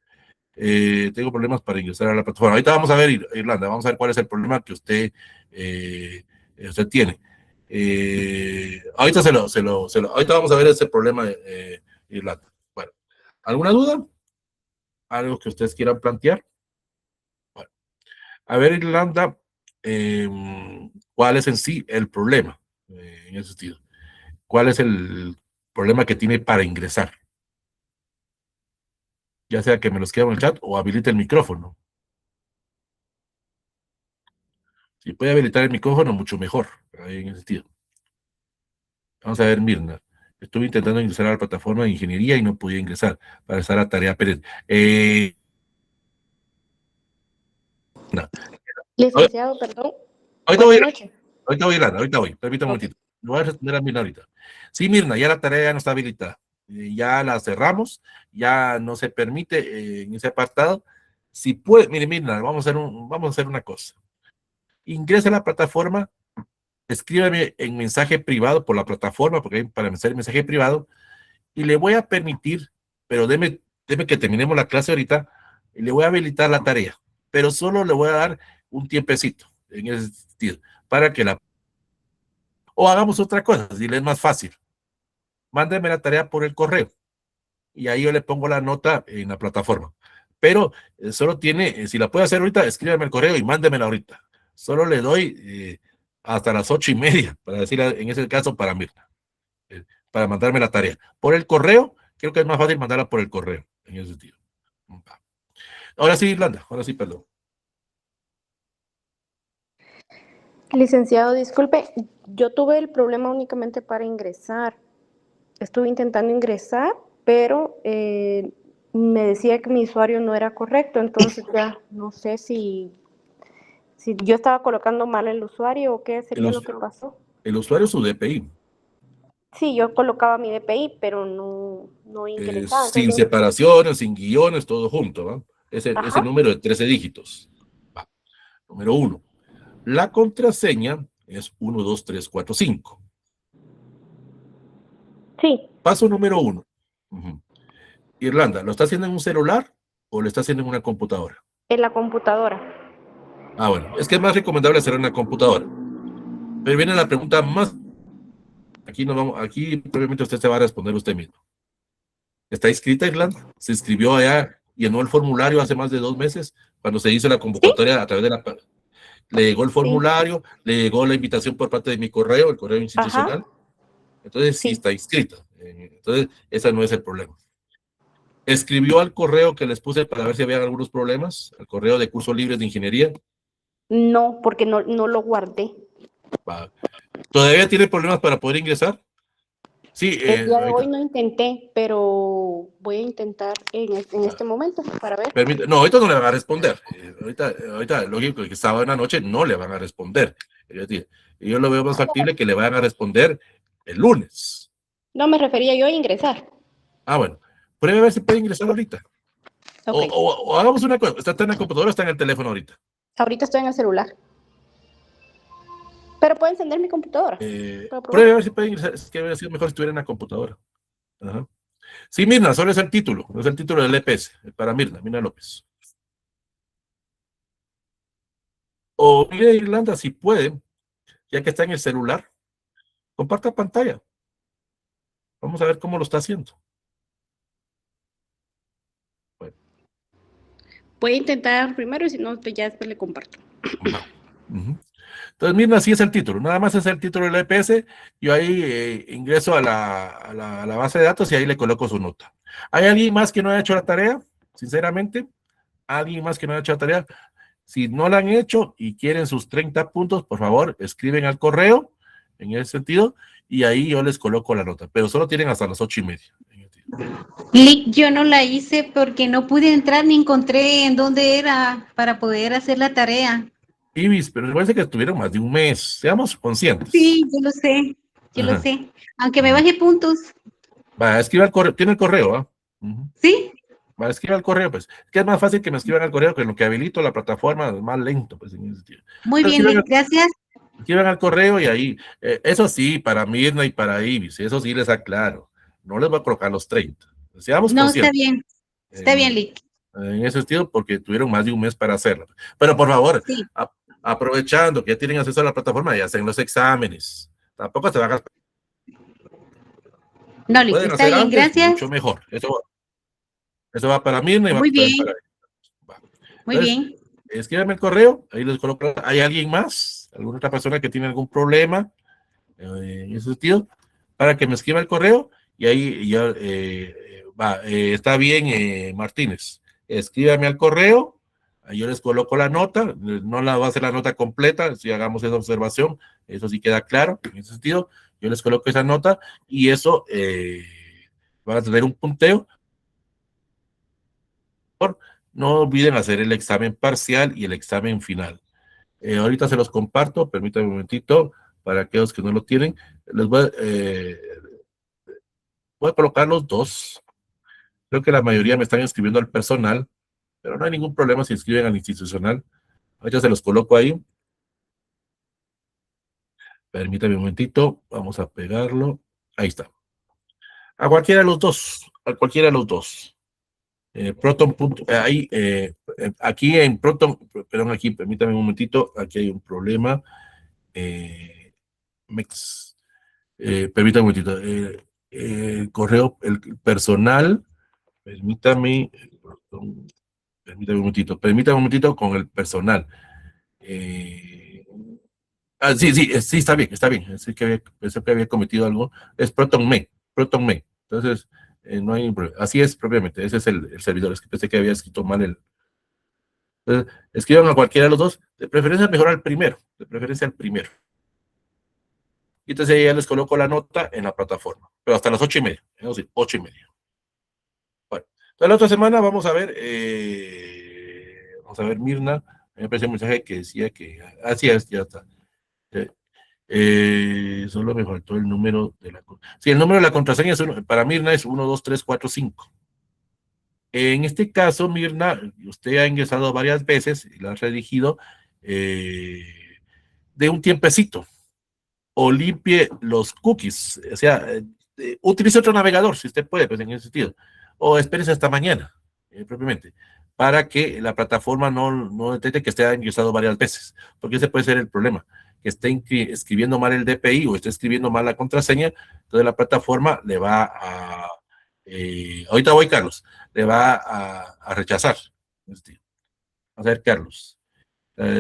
Tengo problemas para ingresar a la plataforma. Ahorita vamos a ver, Irlanda, vamos a ver cuál es el problema que usted tiene. Ahorita ahorita vamos a ver ese problema, Irlanda. Bueno, ¿alguna duda? ¿Algo que ustedes quieran plantear? Bueno, a ver, Irlanda, ¿cuál es en sí el problema en ese sentido? ¿Cuál es el problema que tiene para ingresar? Ya sea que me lo escriba en el chat o habilite el micrófono. Si puede habilitar el micrófono, mucho mejor, en ese sentido. Vamos a ver, Mirna. Estuve intentando ingresar a la plataforma de ingeniería y no podía ingresar para estar a tarea Pérez. No. Licenciado, perdón. Ahorita Buenas voy, noches. ahorita voy. Permítame un momentito. Lo voy a responder a Mirna ahorita. Sí, Mirna, ya la tarea ya no está habilitada. Ya la cerramos, ya no se permite en ese apartado. Si puede, mire, Mirna, vamos a hacer una cosa. Ingrese a la plataforma, escríbame en mensaje privado por la plataforma, porque hay para hacer mensaje privado, y le voy a permitir, pero deme que terminemos la clase ahorita, y le voy a habilitar la tarea, pero solo le voy a dar un tiempecito en ese sentido, para que la... O hagamos otra cosa, si le es más fácil. Mándeme la tarea por el correo, y ahí yo le pongo la nota en la plataforma. Pero solo tiene, si la puede hacer ahorita, escríbame el correo y mándemela ahorita. Solo le doy hasta las 8:30, para decir en ese caso para Mirna, para mandarme la tarea. Por el correo, creo que es más fácil mandarla por el correo, en ese sentido. Ahora sí, Irlanda, ahora sí, perdón. Licenciado, disculpe, yo tuve el problema únicamente para ingresar. Estuve intentando ingresar, pero me decía que mi usuario no era correcto, entonces ya no sé si yo estaba colocando mal el usuario o qué sería lo que pasó. El usuario es su DPI. Sí, yo colocaba mi DPI, pero no ingresaba. Sin Entonces, separaciones, sin guiones, todo junto, ¿va? Ese ajá, número de 13 dígitos. Va. Número 1. La contraseña es 1, 2, 3, 4, 5. sí, Paso número 1. Irlanda, ¿lo está haciendo en un celular o lo está haciendo en una computadora? en la computadora. Ah, bueno, es que es más recomendable hacerlo en la computadora. Pero viene la pregunta más. Aquí probablemente usted se va a responder usted mismo. ¿Está inscrita Irlanda? ¿Se inscribió allá? ¿Llenó el formulario hace más de 2 meses? Cuando se hizo la Sí, convocatoria a través de la... Le llegó el sí, formulario, le llegó la invitación por parte de mi correo, el correo ajá, institucional. Entonces sí sí. está inscrita. Entonces, ese no es el problema. Escribió al correo que les puse para ver si había algunos problemas, al correo de curso libre de ingeniería. No, porque no lo guardé. ¿Todavía tiene problemas para poder ingresar? Sí, El día de hoy ahorita. no intenté, pero voy a intentar en este momento para ver. No, ahorita no le van a responder. Ahorita, lógico que sábado en la noche no le van a responder. Es decir, yo lo veo más factible que le vayan a responder el lunes. No me refería yo a ingresar. Bueno, pruebe a ver si puede ingresar ahorita. Ok. O hagamos una cosa. ¿Está en la computadora o está en el teléfono ahorita? Ahorita estoy en el celular. Pero puedo encender mi computadora para probar. Pruebe a ver si puede ingresar. Es que hubiera sido mejor si estuviera en la computadora. Ajá. Sí, Mirna, solo es el título. No es el título del EPS. Para Mirna López. O mire, Irlanda, si puede, ya que está en el celular, comparta pantalla. Vamos a ver cómo lo está haciendo. Bueno, Voy a intentar primero y si no, pues ya después le comparto. va. Entonces, Mirna, así es el título. Nada más es el título del EPS. Yo ahí ingreso a la base de datos y ahí le coloco su nota. ¿Hay alguien más que no haya hecho la tarea? Sinceramente, ¿alguien más que no haya hecho la tarea? Si no la han hecho y quieren sus 30 puntos, por favor, escriben al correo en ese sentido y ahí yo les coloco la nota. Pero solo tienen hasta las 8:30. Lick, yo no la hice porque no pude entrar ni encontré en dónde era para poder hacer la tarea. Ibis, pero parece que estuvieron más de un mes. Seamos conscientes. Sí, yo lo Ajá. sé. Aunque me baje puntos. Va, escriba el correo. Tiene el correo, ¿ah? Uh-huh. Sí, Va, escriba el correo, pues. Es que es más fácil que me escriban al correo que en lo que habilito la plataforma es más lento, pues, en ese sentido. muy bien, Escriban, Lick, gracias. escriban al correo y ahí, eso sí, para Mirna y para Ibis, eso sí les aclaro. No les voy a colocar los 30. Seamos No, conscientes. está bien, Lick. En ese sentido, porque tuvieron más de un mes para hacerlo. Pero por favor, Sí, aprovechando que ya tienen acceso a la plataforma, ya hacen los exámenes. Tampoco se van a... no, Lo Lick, pueden está hacer bien, antes, gracias. mucho mejor. Eso va para Mirna y va Muy también bien, para... Va. muy Entonces, bien. escríbame el correo, ahí les coloco. ¿Hay alguien más? ¿Alguna otra persona que tiene algún problema en ese sentido? Para que me escriba el correo y ahí ya está bien, Martínez. Escríbame al correo, ahí yo les coloco la nota, no la va a hacer la nota completa, si hagamos esa observación, eso sí queda claro en ese sentido. Yo les coloco esa nota y eso van a tener un punteo. No olviden hacer el examen parcial y el examen final. Ahorita se los comparto, permítanme un momentito, para aquellos que no lo tienen. Les voy a colocar los dos. Creo que la mayoría me están escribiendo al personal, pero no hay ningún problema si escriben al institucional. Ahorita se los coloco ahí. Permítanme un momentito, vamos a pegarlo. Ahí está. A cualquiera de los dos, a cualquiera de los dos. Proton. Ahí, aquí en Proton, perdón, aquí, permítame un momentito, aquí hay un problema. Permítame un momentito. El correo, el personal, permítame, permítame un momentito con el personal. Sí, está bien. Pensé que había cometido algo. Es ProtonMail. Entonces, no hay problema. Así es propiamente, ese es el servidor. Es que pensé que había escrito mal el. Entonces, escriban a cualquiera de los dos, de preferencia mejor al primero, de preferencia al primero. Y entonces ya les coloco la nota en la plataforma, pero hasta las 8:30, es decir, 8:30. Bueno, entonces la otra semana vamos a ver, Mirna, me apareció un mensaje que decía que, así es, ya está. Solo me faltó el número de la... Sí, el número de la contraseña para Mirna es 1, 2, 3, 4, 5. En este caso, Mirna, usted ha ingresado varias veces y la ha redigido de un tiempecito. O limpie los cookies, o sea, utilice otro navegador si usted puede, pues en ese sentido, o espérese hasta mañana, propiamente, para que la plataforma no detecte que esté ingresado varias veces, porque ese puede ser el problema, que esté escribiendo mal el DPI o esté escribiendo mal la contraseña, entonces la plataforma le va ahorita voy, Carlos, le va a rechazar. A ver, Carlos.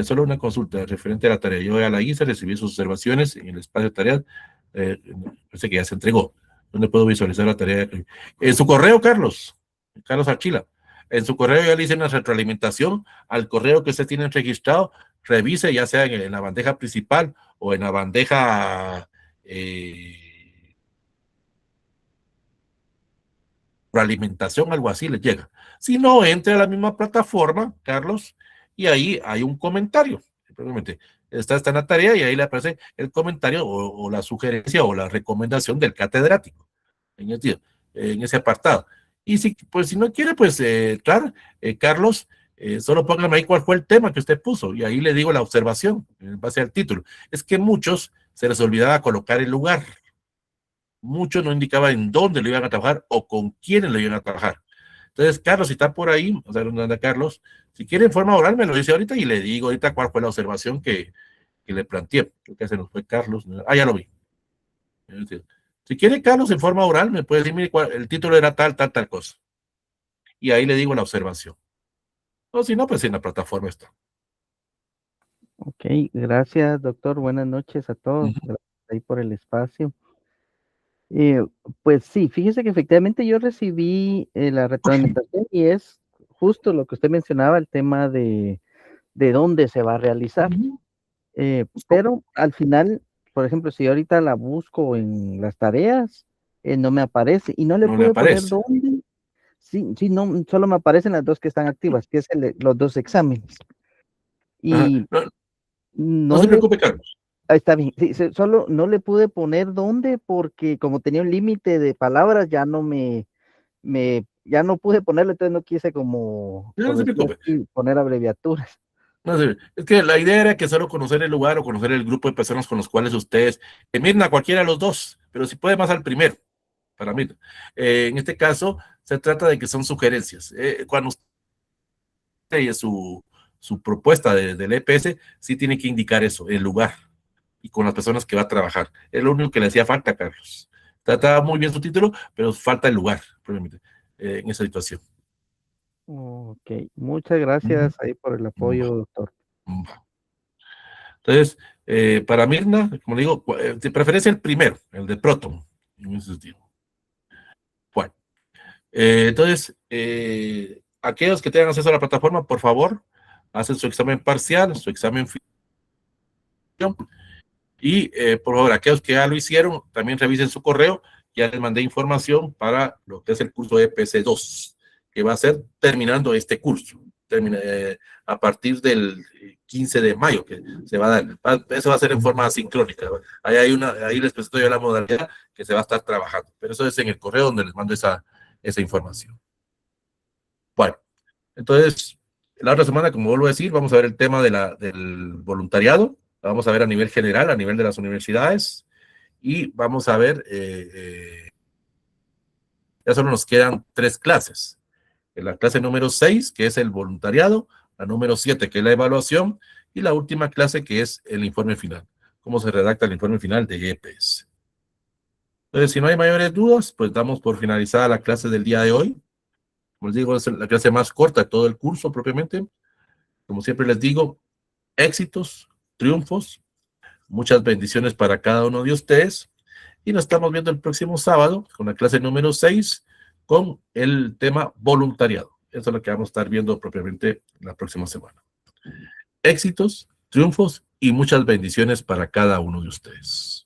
Solo una consulta referente a la tarea. Yo a la ISA recibí sus observaciones en el espacio de tareas. Parece que ya se entregó. ¿Dónde puedo visualizar la tarea? En su correo, Carlos Archila. En su correo ya le hice una retroalimentación al correo que usted tiene registrado. Revise ya sea en la bandeja principal o en la bandeja alimentación, algo así les llega. Si no, entre a la misma plataforma, Carlos, y ahí hay un comentario. Simplemente está en la tarea y ahí le aparece el comentario o la sugerencia o la recomendación del catedrático en ese apartado. Y si, pues, si no quiere, pues, claro, Carlos, solo póngame ahí cuál fue el tema que usted puso y ahí le digo la observación en base al título. Es que muchos se les olvidaba colocar el lugar. Muchos no indicaban en dónde lo iban a trabajar o con quiénes lo iban a trabajar. Entonces, Carlos, si está por ahí, o sea, ¿dónde anda Carlos? Si quiere en forma oral, me lo dice ahorita y le digo ahorita cuál fue la observación que le planteé. Creo que se nos fue Carlos. Ah, ya lo vi. Si quiere, Carlos, en forma oral, me puede decir, mire, el título era tal cosa. Y ahí le digo la observación. O si no, pues en la plataforma está. Ok, gracias, doctor. Buenas noches a todos. Gracias ahí por el espacio. Eh, pues sí, fíjese que efectivamente yo recibí la retroalimentación y es justo lo que usted mencionaba, el tema de dónde se va a realizar. Pero al final, por ejemplo, si ahorita la busco en las tareas, no me aparece y no le No le pude poner aparece. dónde. Sí, sí, no, solo me aparecen las dos que están activas, que es los dos exámenes. Ajá. Y No, no no se le, preocupe, Carlos. está bien, sí, solo no le pude poner dónde porque como tenía un límite de palabras, ya no ya no pude ponerlo, entonces no quise como, No por se decirlo preocupe. así, poner abreviaturas. No sé, es que la idea era que solo conocer el lugar o conocer el grupo de personas con los cuales ustedes, Mirna, cualquiera de los dos, pero si puede más al primero, para mí. En este caso, se trata de que son sugerencias. Cuando usted y su propuesta del EPS, sí tiene que indicar eso, el lugar y con las personas que va a trabajar. Es lo único que le hacía falta, Carlos. Trataba muy bien su título, pero falta el lugar, probablemente, en esa situación. Ok, muchas gracias ahí por el apoyo, doctor. Entonces, para Mirna, como le digo, de preferencia el primero, el de Proton, en ese sentido. Bueno, entonces, aquellos que tengan acceso a la plataforma, por favor, hacen su examen parcial, su examen final, y por favor, aquellos que ya lo hicieron, también revisen su correo. Ya les mandé información para lo que es el curso EPC 2, que va a ser terminando este curso. A partir del 15 de mayo, que se va a dar. Eso va a ser en forma asincrónica. Ahí les presento yo la modalidad que se va a estar trabajando. Pero eso es en el correo donde les mando esa información. Bueno, entonces, la otra semana, como vuelvo a decir, vamos a ver el tema del voluntariado. Vamos a ver a nivel general, a nivel de las universidades, y vamos a ver, ya solo nos quedan 3 clases. La clase número 6, que es el voluntariado, la número 7, que es la evaluación, y la última clase, que es el informe final. Cómo se redacta el informe final de EPS. Entonces, si no hay mayores dudas, pues damos por finalizada la clase del día de hoy. Como les digo, es la clase más corta de todo el curso propiamente. Como siempre les digo, éxitos, triunfos, muchas bendiciones para cada uno de ustedes. Y nos estamos viendo el próximo sábado con la clase número 6 con el tema voluntariado. Eso es lo que vamos a estar viendo propiamente la próxima semana. Éxitos, triunfos y muchas bendiciones para cada uno de ustedes.